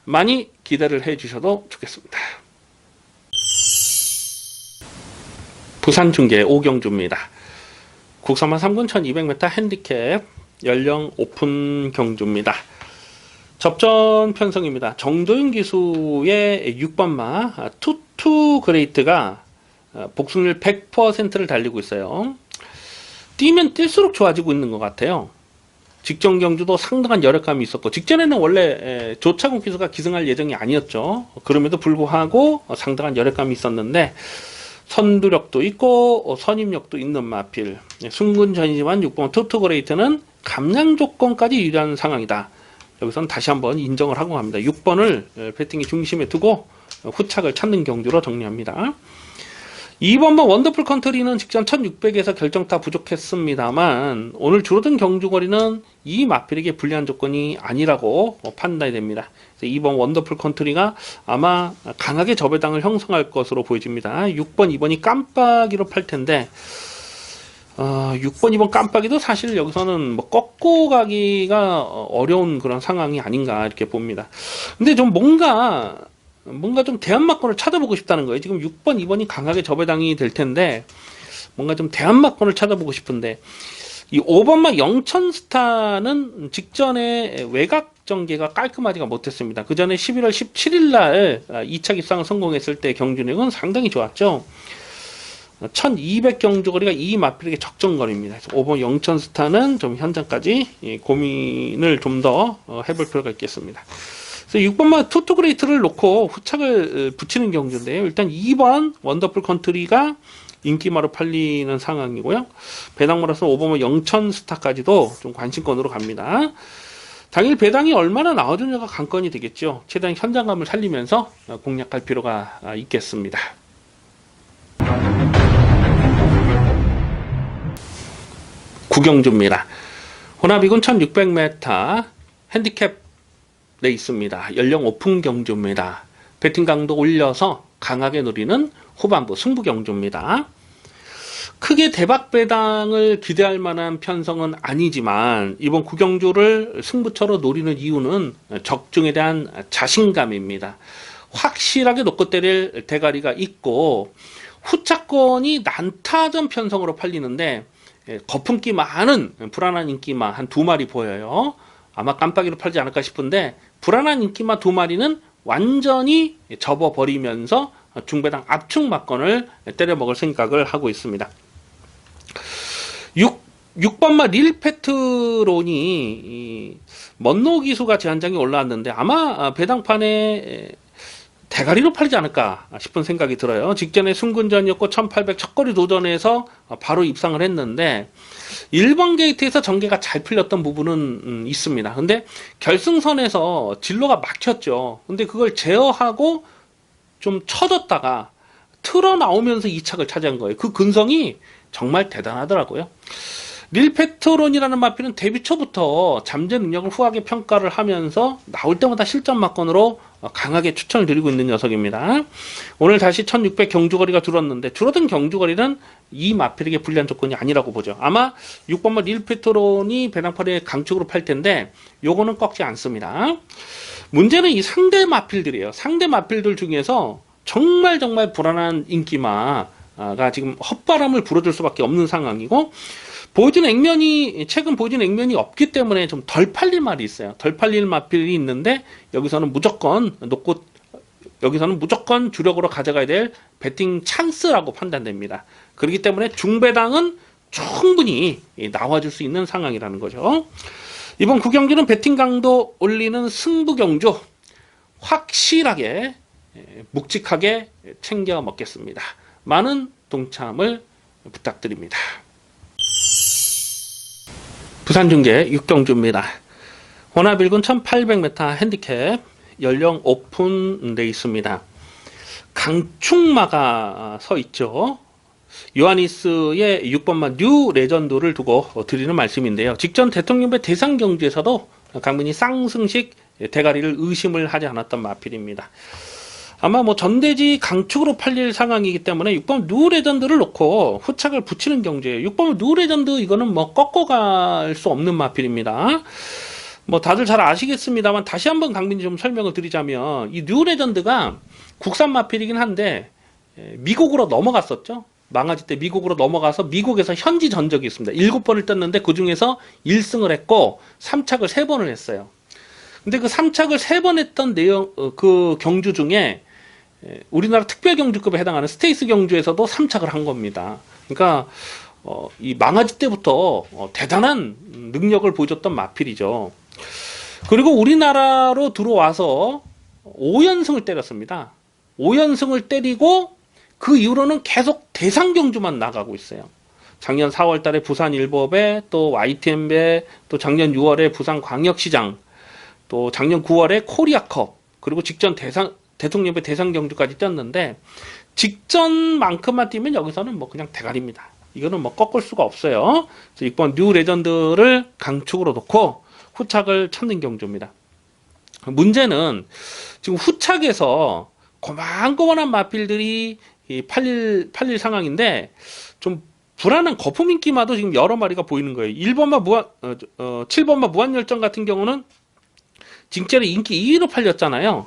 많이 기대를 해 주셔도 좋겠습니다. 부산 중계 5경주입니다. 국산마 3군 1200m 핸디캡 연령 오픈 경주입니다. 접전 편성입니다. 정도윤 기수의 6번마 투투 그레이트가 복승률 100%를 달리고 있어요. 뛰면 뛸수록 좋아지고 있는 것 같아요. 직전 경주도 상당한 열혈감이 있었고, 직전에는 원래 조차공 기수가 기승할 예정이 아니었죠. 그럼에도 불구하고 상당한 열혈감이 있었는데 선두력도 있고 선임력도 있는 마필. 순근전이지만 6번 투투그레이트는 감량 조건까지 유리한 상황이다. 여기서는 다시 한번 인정을 하고 갑니다. 6번을 배팅의 중심에 두고 후착을 찾는 경주로 정리합니다. 2번번 원더풀 컨트리는 직전 1600에서 결정타 부족했습니다만 오늘 줄어든 경주거리는 이 마필에게 불리한 조건이 아니라고 판단이 됩니다. 2번 원더풀 컨트리가 아마 강하게 저배당을 형성할 것으로 보여집니다. 6번, 2번이 깜빡이로 팔 텐데 6번, 2번 깜빡이도 사실 여기서는 뭐 꺾고 가기가 어려운 그런 상황이 아닌가 이렇게 봅니다. 근데 좀 뭔가 좀 대안막권을 찾아보고 싶다는 거예요. 지금 6번, 2번이 강하게 저배당이 될 텐데 뭔가 좀 대안막권을 찾아보고 싶은데 이 5번막 영천스타는 직전에 외곽 전개가 깔끔하지가 못했습니다. 그 전에 11월 17일 날 2차 입상을 성공했을 때 경주력은 상당히 좋았죠. 1200 경주거리가 이 마필에게 적정거리입니다. 그래서 5번 영천스타는 좀 현장까지 고민을 좀 더 해볼 필요가 있겠습니다. 그래서 6번만 투투그레이트를 놓고 후착을 붙이는 경주인데요. 일단 2번 원더풀 컨트리가 인기마로 팔리는 상황이고요. 배당마로서 5번만 영천스타까지도 좀 관심권으로 갑니다. 당일 배당이 얼마나 나와주냐가 관건이 되겠죠. 최대한 현장감을 살리면서 공략할 필요가 있겠습니다. 구경주입니다. 혼합이군 1600m 핸디캡 레이스입니다. 연령 오픈 경주입니다. 배팅 강도 올려서 강하게 노리는 후반부 승부 경주입니다. 크게 대박 배당을 기대할 만한 편성은 아니지만 이번 구경주를 승부처로 노리는 이유는 적중에 대한 자신감입니다. 확실하게 놓고 때릴 대가리가 있고 후차권이 난타전 편성으로 팔리는데 거품기 많은 불안한 인기마 한 2마리 보여요. 아마 깜빡이로 팔지 않을까 싶은데 불안한 인기마 2마리는 완전히 접어버리면서 중배당 압축 막건을 때려먹을 생각을 하고 있습니다. 6번마 릴페트론이 먼노 기수가 제한장에 올라왔는데 아마 배당판에 대가리로 팔리지 않을까 싶은 생각이 들어요. 직전에 승군전이었고 1800 첫거리 도전에서 바로 입상을 했는데 1번 게이트에서 전개가 잘 풀렸던 부분은 있습니다. 근데 결승선에서 진로가 막혔죠. 근데 그걸 제어하고 좀 쳐졌다가 틀어 나오면서 2착을 차지한 거예요. 그 근성이 정말 대단하더라고요. 릴페트론이라는 마필은 데뷔 초부터 잠재 능력을 후하게 평가를 하면서 나올 때마다 실전 막건으로 강하게 추천을 드리고 있는 녀석입니다. 오늘 다시 1600 경주거리가 줄었는데 줄어든 경주거리는 이 마필에게 불리한 조건이 아니라고 보죠. 아마 6번마 릴페트론이 배당팔에 강축으로 팔 텐데 요거는 꺾지 않습니다. 문제는 이 상대 마필들이에요. 상대 마필들 중에서 정말 불안한 인기마가 지금 헛바람을 불어줄 수밖에 없는 상황이고 최근 보여준 액면이 없기 때문에 좀 덜 팔릴 말이 있어요. 덜 팔릴 마필이 있는데 여기서는 무조건 주력으로 가져가야 될 배팅 찬스라고 판단됩니다. 그렇기 때문에 중배당은 충분히 나와줄 수 있는 상황이라는 거죠. 이번 구경주는 배팅 강도 올리는 승부 경주 확실하게 묵직하게 챙겨 먹겠습니다. 많은 동참을 부탁드립니다. 부산중계 6경주입니다. 혼합일군 1800m 핸디캡 연령 오픈 레이스입니다. 강축마가 서 있죠. 요하니스의 6번마 뉴 레전드를 두고 드리는 말씀인데요. 직전 대통령배 대상 경주에서도 강민이 쌍승식 대가리를 의심을 하지 않았던 마필입니다. 아마 전대지 강축으로 팔릴 상황이기 때문에 6번 뉴 레전드를 놓고 후착을 붙이는 경주예요. 6번 뉴 레전드 이거는 꺾어갈 수 없는 마필입니다. 다들 잘 아시겠습니다만 다시 한번 강민이 좀 설명을 드리자면 이 뉴 레전드가 국산 마필이긴 한데 미국으로 넘어갔었죠. 망아지 때 미국으로 넘어가서 미국에서 현지 전적이 있습니다. 7번을 떴는데 그 중에서 1승을 했고 3착을 3번을 했어요. 근데 그 3착을 3번 했던 그 경주 중에 우리나라 특별 경주급에 해당하는 스테이스 경주에서도 3착을 한 겁니다. 그러니까 이 망아지 때부터 대단한 능력을 보여줬던 마필이죠. 그리고 우리나라로 들어와서 5연승을 때렸습니다. 5연승을 때리고 그 이후로는 계속 대상 경주만 나가고 있어요. 작년 4월 달에 부산 일법에 또 YTN배 또 작년 6월에 부산 광역시장 또 작년 9월에 코리아컵 그리고 직전 대통령배 대상 경주까지 뛰었는데 직전만큼만 뛰면 여기서는 뭐 그냥 대가리입니다. 이거는 뭐 꺾을 수가 없어요. 그래서 6번 뉴 레전드를 강축으로 놓고 후착을 찾는 경주입니다. 문제는 지금 후착에서 고만고만한 마필들이 팔릴 상황인데 좀 불안한 거품 인기마도 지금 여러 마리가 보이는 거예요. 7번마 무한열정 같은 경우는 징짜리 인기 2위로 팔렸잖아요.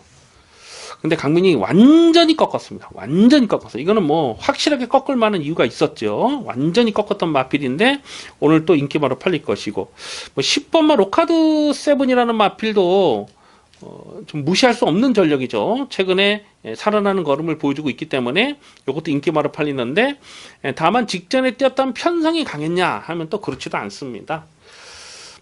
근데 강민이 완전히 꺾었습니다. 완전히 꺾었어요. 이거는 뭐 확실하게 꺾을 만한 이유가 있었죠. 완전히 꺾었던 마필인데 오늘 또 인기마로 팔릴 것이고, 뭐 10번마 로카드 세븐이라는 마필도 좀 무시할 수 없는 전력이죠. 최근에 살아나는 걸음을 보여주고 있기 때문에 이것도 인기마로 팔리는데, 다만 직전에 뛰었던 편성이 강했냐 하면 또 그렇지도 않습니다.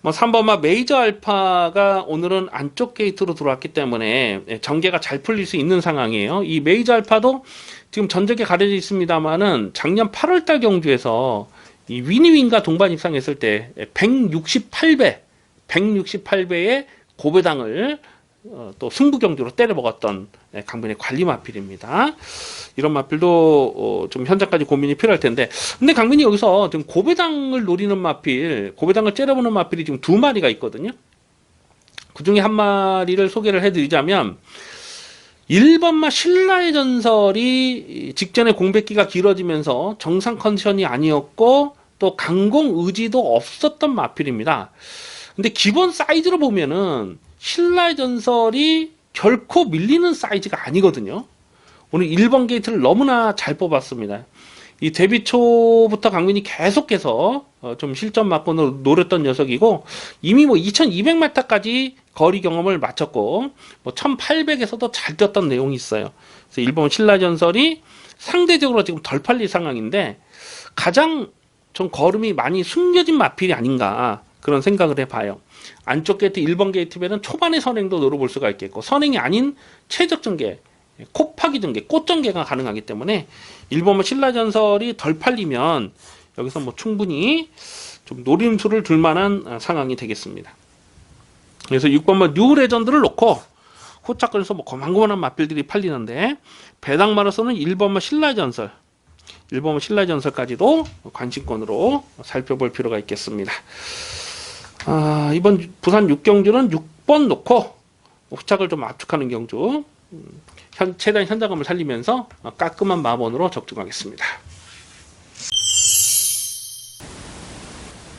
뭐 3번마 메이저 알파가 오늘은 안쪽 게이트로 들어왔기 때문에 전개가 잘 풀릴 수 있는 상황이에요. 이 메이저 알파도 지금 전적에 가려져 있습니다만은 작년 8월달 경주에서 이 위니윈과 동반 입상했을 때 168배의 고배당을 또 승부 경주로 때려 먹었던 강변의 관리 마필입니다. 이런 마필도 좀 현장까지 고민이 필요할 텐데, 근데 강변이 여기서 지금 고배당을 노리는 마필, 고배당을 째려보는 마필이 지금 2마리가 있거든요. 그 중에 한 마리를 소개를 해드리자면 1번마 신라의 전설이 직전에 공백기가 길어지면서 정상 컨디션이 아니었고 또 강공 의지도 없었던 마필입니다. 근데 기본 사이즈로 보면은 신라의 전설이 결코 밀리는 사이즈가 아니거든요. 오늘 1번 게이트를 너무나 잘 뽑았습니다. 이 데뷔 초부터 강민이 계속해서 좀 실전 맞고 노렸던 녀석이고, 이미 뭐 2200m까지 거리 경험을 마쳤고 뭐 1800에서도 잘 뛰었던 내용이 있어요. 그래서 1번 신라의 전설이 상대적으로 지금 덜 팔릴 상황인데 가장 좀 걸음이 많이 숨겨진 마필이 아닌가 그런 생각을 해봐요. 안쪽 게이트 1번 게이트면은 초반의 선행도 노려볼 수가 있겠고, 선행이 아닌 최적 전개, 콕파기 전개, 꽃 전개가 가능하기 때문에 1번만 신라전설이 덜 팔리면 여기서 뭐 충분히 좀 노림수를 둘 만한 상황이 되겠습니다. 그래서 6번만 뉴 레전드를 놓고 후착권에서 뭐 고만고만한 마필들이 팔리는데, 배당마로서는 1번만 신라전설, 1번만 신라전설까지도 관심권으로 살펴볼 필요가 있겠습니다. 이번 부산 6경주는 6번 놓고 후착을 좀 압축하는 경주, 최대한 현장감을 살리면서 깔끔한 마번으로 적중하겠습니다.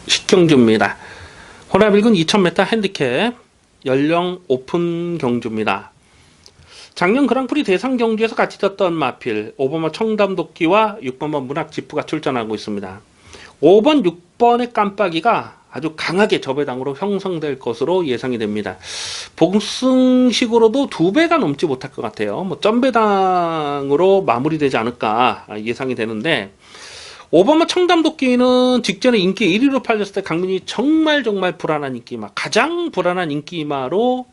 10경주입니다. 호남일군 2000m 핸디캡 연령 오픈 경주입니다. 작년 그랑프리 대상 경주에서 같이 떴던 마필 5번마 청담도끼와 6번마 문학지프가 출전하고 있습니다. 5번, 6번의 깜빡이가 아주 강하게 저배당으로 형성될 것으로 예상이 됩니다. 복승식으로도 2배가 넘지 못할 것 같아요. 뭐 점배당으로 마무리되지 않을까 예상이 되는데, 5번마 청담도끼는 직전에 인기 1위로 팔렸을 때 강민이 정말 불안한 인기마, 가장 불안한 인기마로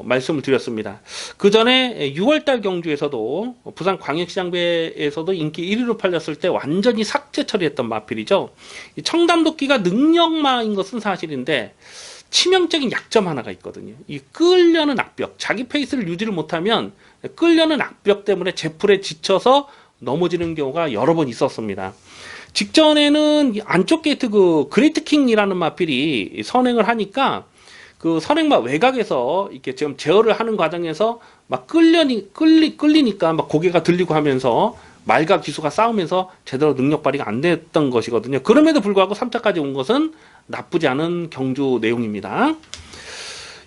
말씀을 드렸습니다. 그 전에 6월달 경주에서도 부산 광역시장배에서도 인기 1위로 팔렸을 때 완전히 삭제 처리했던 마필이죠. 이 청담도끼가 능력마인 것은 사실인데 치명적인 약점 하나가 있거든요. 이 끌려는 악벽, 자기 페이스를 유지를 못하면 끌려는 악벽 때문에 제풀에 지쳐서 넘어지는 경우가 여러 번 있었습니다. 직전에는 안쪽 게이트 그 그레이트 킹이라는 마필이 선행을 하니까 그 선행마 외곽에서 이렇게 지금 제어를 하는 과정에서 막 끌리니까 막 고개가 들리고 하면서 말과 기수가 싸우면서 제대로 능력 발휘가 안 됐던 것이거든요. 그럼에도 불구하고 3차까지 온 것은 나쁘지 않은 경주 내용입니다.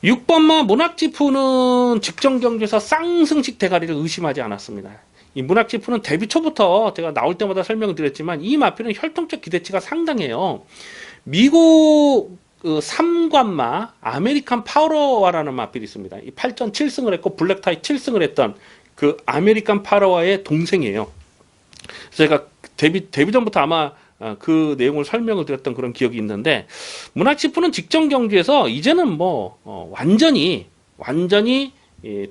6번마 문학지프는 직전 경주에서 쌍승식 대가리를 의심하지 않았습니다. 이 문학지프는 데뷔 초부터 제가 나올 때마다 설명을 드렸지만 이 마필은 혈통적 기대치가 상당해요. 미국 그 3관마 아메리칸 파워와라는 마필이 있습니다. 이 8전 7승을 했고 블랙타이 7승을 했던 그 아메리칸 파워와의 동생이에요. 그래서 제가 데뷔 전부터 아마 그 내용을 설명을 드렸던 그런 기억이 있는데, 문학지프는 직전 경주에서 이제는 뭐 완전히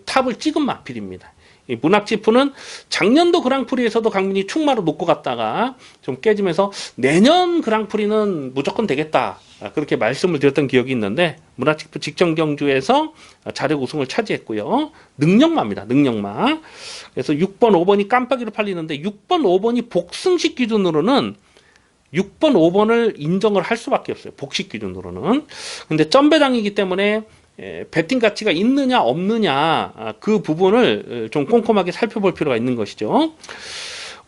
탑을 찍은 마필입니다. 이 문학지푸는 작년도 그랑프리에서도 강민이 충마로 놓고 갔다가 좀 깨지면서 내년 그랑프리는 무조건 되겠다, 그렇게 말씀을 드렸던 기억이 있는데, 문학지푸 직전 경주에서 자력 우승을 차지했고요. 능력마입니다. 능력마. 그래서 6번, 5번이 깜빡이로 팔리는데 6번, 5번이 복승식 기준으로는 6번, 5번을 인정을 할 수밖에 없어요. 복식 기준으로는. 근데 점배당이기 때문에 배팅 가치가 있느냐 없느냐, 그 부분을 좀 꼼꼼하게 살펴볼 필요가 있는 것이죠.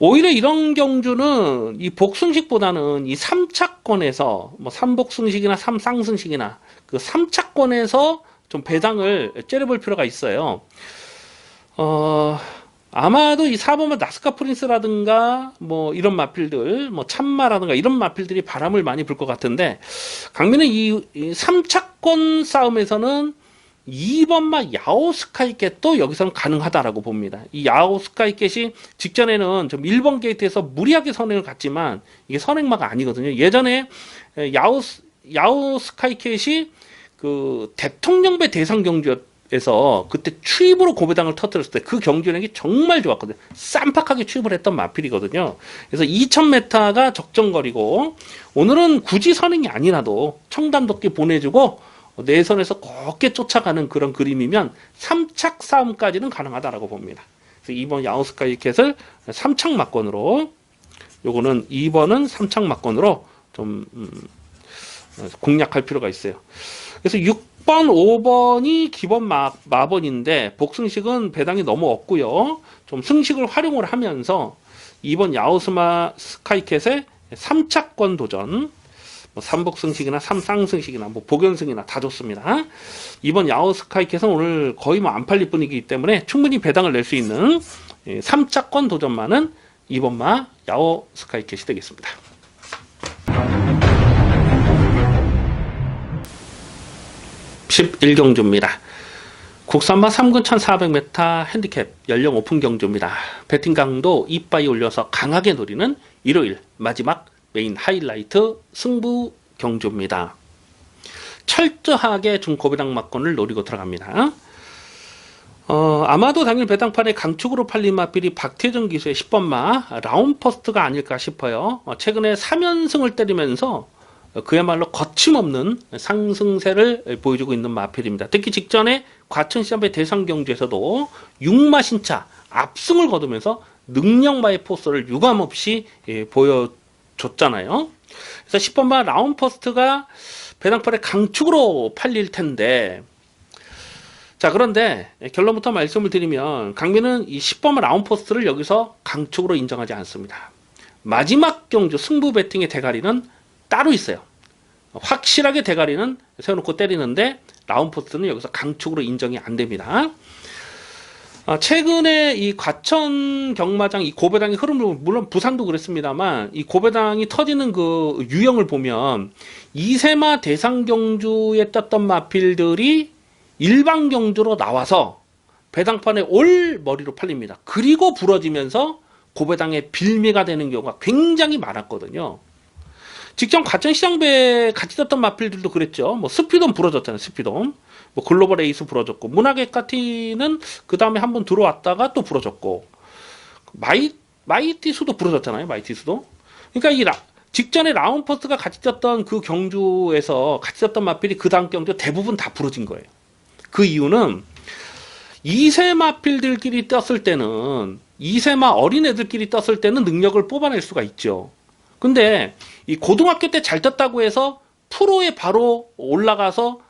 오히려 이런 경주는 이 복승식보다는 이 3차권에서 뭐 3복승식이나 3쌍승식이나 그 3차권에서 좀 배당을 째려볼 필요가 있어요. 아마도 이 4번은 나스카 프린스라든가 뭐 이런 마필들, 뭐 참마라든가 이런 마필들이 바람을 많이 불 것 같은데, 강민은 이 3차권 싸움에서는 2번마 야오 스카이캣도 여기서는 가능하다라고 봅니다. 이 야오 스카이캣이 직전에는 좀 1번 게이트에서 무리하게 선행을 갔지만 이게 선행마가 아니거든요. 예전에 야오 스카이캣이 그 대통령배 대상 경주에서 그때 추입으로 고배당을 터뜨렸을 때 그 경주력이 정말 좋았거든요. 쌈박하게 추입을 했던 마필이거든요. 그래서 2000m가 적정거리고, 오늘은 굳이 선행이 아니라도 청담도끼 보내주고 내선에서 곱게 쫓아가는 그런 그림이면 3착 싸움까지는 가능하다라고 봅니다. 그래서 2번 야오스카이캣을 3착 막건으로, 요거는 2번은 3착 막건으로 좀 공략할 필요가 있어요. 그래서 6번, 5번이 기본 마번인데 복승식은 배당이 너무 없고요. 좀 승식을 활용을 하면서 2번 야오스마 스카이캣의 3차권 도전, 뭐 3복승식이나 3쌍승식이나 뭐 복연승이나 다 좋습니다. 2번 야오스카이캣은 오늘 거의 뭐 안 팔릴 분위기이기 때문에 충분히 배당을 낼 수 있는 3차권 도전만은 2번마 야오스카이캣이 되겠습니다. 11경주입니다. 국산마 3군 1400m 핸디캡 연령 오픈 경주입니다. 배팅 강도 이빠이 올려서 강하게 노리는 일요일 마지막 메인 하이라이트 승부 경주입니다. 철저하게 중고배당 막건을 노리고 들어갑니다. 아마도 당일 배당판에 강축으로 팔린 마필이 박태정 기수의 10번마 라운퍼스트가 아닐까 싶어요. 최근에 3연승을 때리면서 그야말로 거침없는 상승세를 보여주고 있는 마필입니다. 특히 직전에 과천시장배 대상경주에서도 6마 신차 압승을 거두면서 능력마의 포스를 유감없이 보여줬잖아요. 그래서 10번마 라운퍼스트가 배당판에 강축으로 팔릴 텐데, 자, 그런데 결론부터 말씀을 드리면 강민은 이 10번마 라운퍼스트를 여기서 강축으로 인정하지 않습니다. 마지막 경주 승부 배팅의 대가리는 따로 있어요. 확실하게 대가리는 세워놓고 때리는데 라운포스트는 여기서 강축으로 인정이 안 됩니다. 최근에 이 과천 경마장 이 고배당의 흐름을, 물론 부산도 그랬습니다만 이 고배당이 터지는 그 유형을 보면 2세마 대상 경주에 떴던 마필들이 일반 경주로 나와서 배당판에 올 머리로 팔립니다. 그리고 부러지면서 고배당의 빌미가 되는 경우가 굉장히 많았거든요. 직전 과천시장배 같이 떴던 마필들도 그랬죠. 뭐 스피돔 부러졌잖아요. 스피돔. 뭐 글로벌 에이스 부러졌고, 문화객가티는 그 다음에 한번 들어왔다가 또 부러졌고, 마이티수도 부러졌잖아요. 마이티수도. 그러니까 이 직전에 라운퍼스가 같이 떴던 그 경주에서 같이 떴던 마필이 그 다음 경주 대부분 다 부러진 거예요. 그 이유는 2세 마필들끼리 떴을 때는, 2세마 어린애들끼리 떴을 때는 능력을 뽑아낼 수가 있죠. 근데 이 고등학교 때 잘 떴다고 해서 프로에 바로 올라가서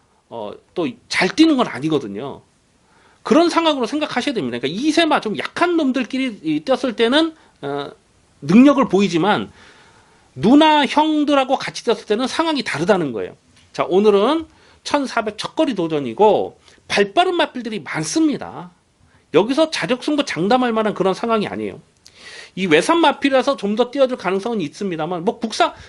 또 잘 뛰는 건 아니거든요. 그런 상황으로 생각하셔야 됩니다. 그러니까 2세마 좀 약한 놈들끼리 떴을 때는 능력을 보이지만 누나 형들하고 같이 떴을 때는 상황이 다르다는 거예요. 자, 오늘은 1400 첫거리 도전이고 발빠른 마필들이 많습니다. 여기서 자력승부 장담할 만한 그런 상황이 아니에요. 이 외산 마필이라서 좀 더 뛰어줄 가능성은 있습니다만, 뭐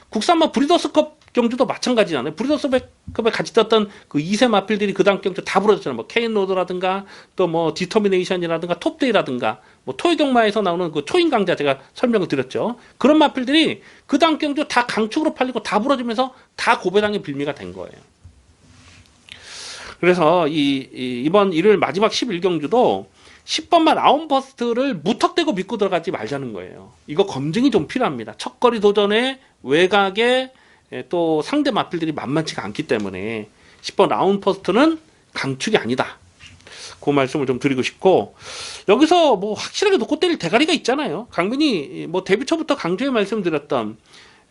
국산마 브리더스컵 경주도 마찬가지잖아요. 브리더스컵에 같이 떴던 그 2세 마필들이 그 다음 경주 다 부러졌잖아요. 뭐 케인로드라든가 또 뭐 디터미네이션이라든가 톱데이라든가 뭐 토요경마에서 나오는 그 초인 강자 제가 설명을 드렸죠. 그런 마필들이 그 다음 경주 다 강축으로 팔리고 다 부러지면서 다 고배당의 빌미가 된 거예요. 그래서 이번 일요일 마지막 11경주도 10번만 아웃버스트를 무턱대고 믿고 들어가지 말자는 거예요. 이거 검증이 좀 필요합니다. 첫거리 도전에 외곽에 또 상대 마필들이 만만치가 않기 때문에 10번 아웃버스트는 강축이 아니다. 그 말씀을 좀 드리고 싶고, 여기서 뭐 확실하게 놓고 때릴 대가리가 있잖아요. 강민이 뭐 데뷔 초부터 강조해 말씀드렸던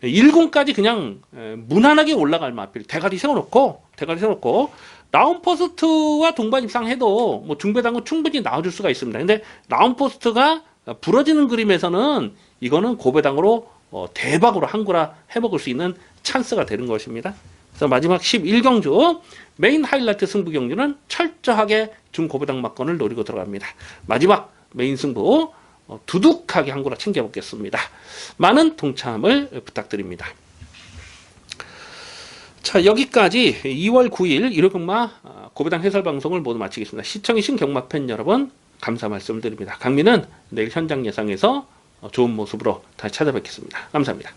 1군까지 그냥 무난하게 올라갈 마필 대가리 세워놓고 라운포스트와 동반 입상해도 뭐 중배당은 충분히 나와줄 수가 있습니다. 근데 라운포스트가 부러지는 그림에서는 이거는 고배당으로 대박으로 한구라 해먹을 수 있는 찬스가 되는 것입니다. 그래서 마지막 11경주 메인 하이라이트 승부 경주는 철저하게 중고배당 막건을 노리고 들어갑니다. 마지막 메인 승부 두둑하게 한구라 챙겨먹겠습니다. 많은 동참을 부탁드립니다. 자, 여기까지 2월 9일 일요 경마 고배당 해설 방송을 모두 마치겠습니다. 시청해주신 경마팬 여러분 감사 말씀드립니다. 강민은 내일 현장 예상에서 좋은 모습으로 다시 찾아뵙겠습니다. 감사합니다.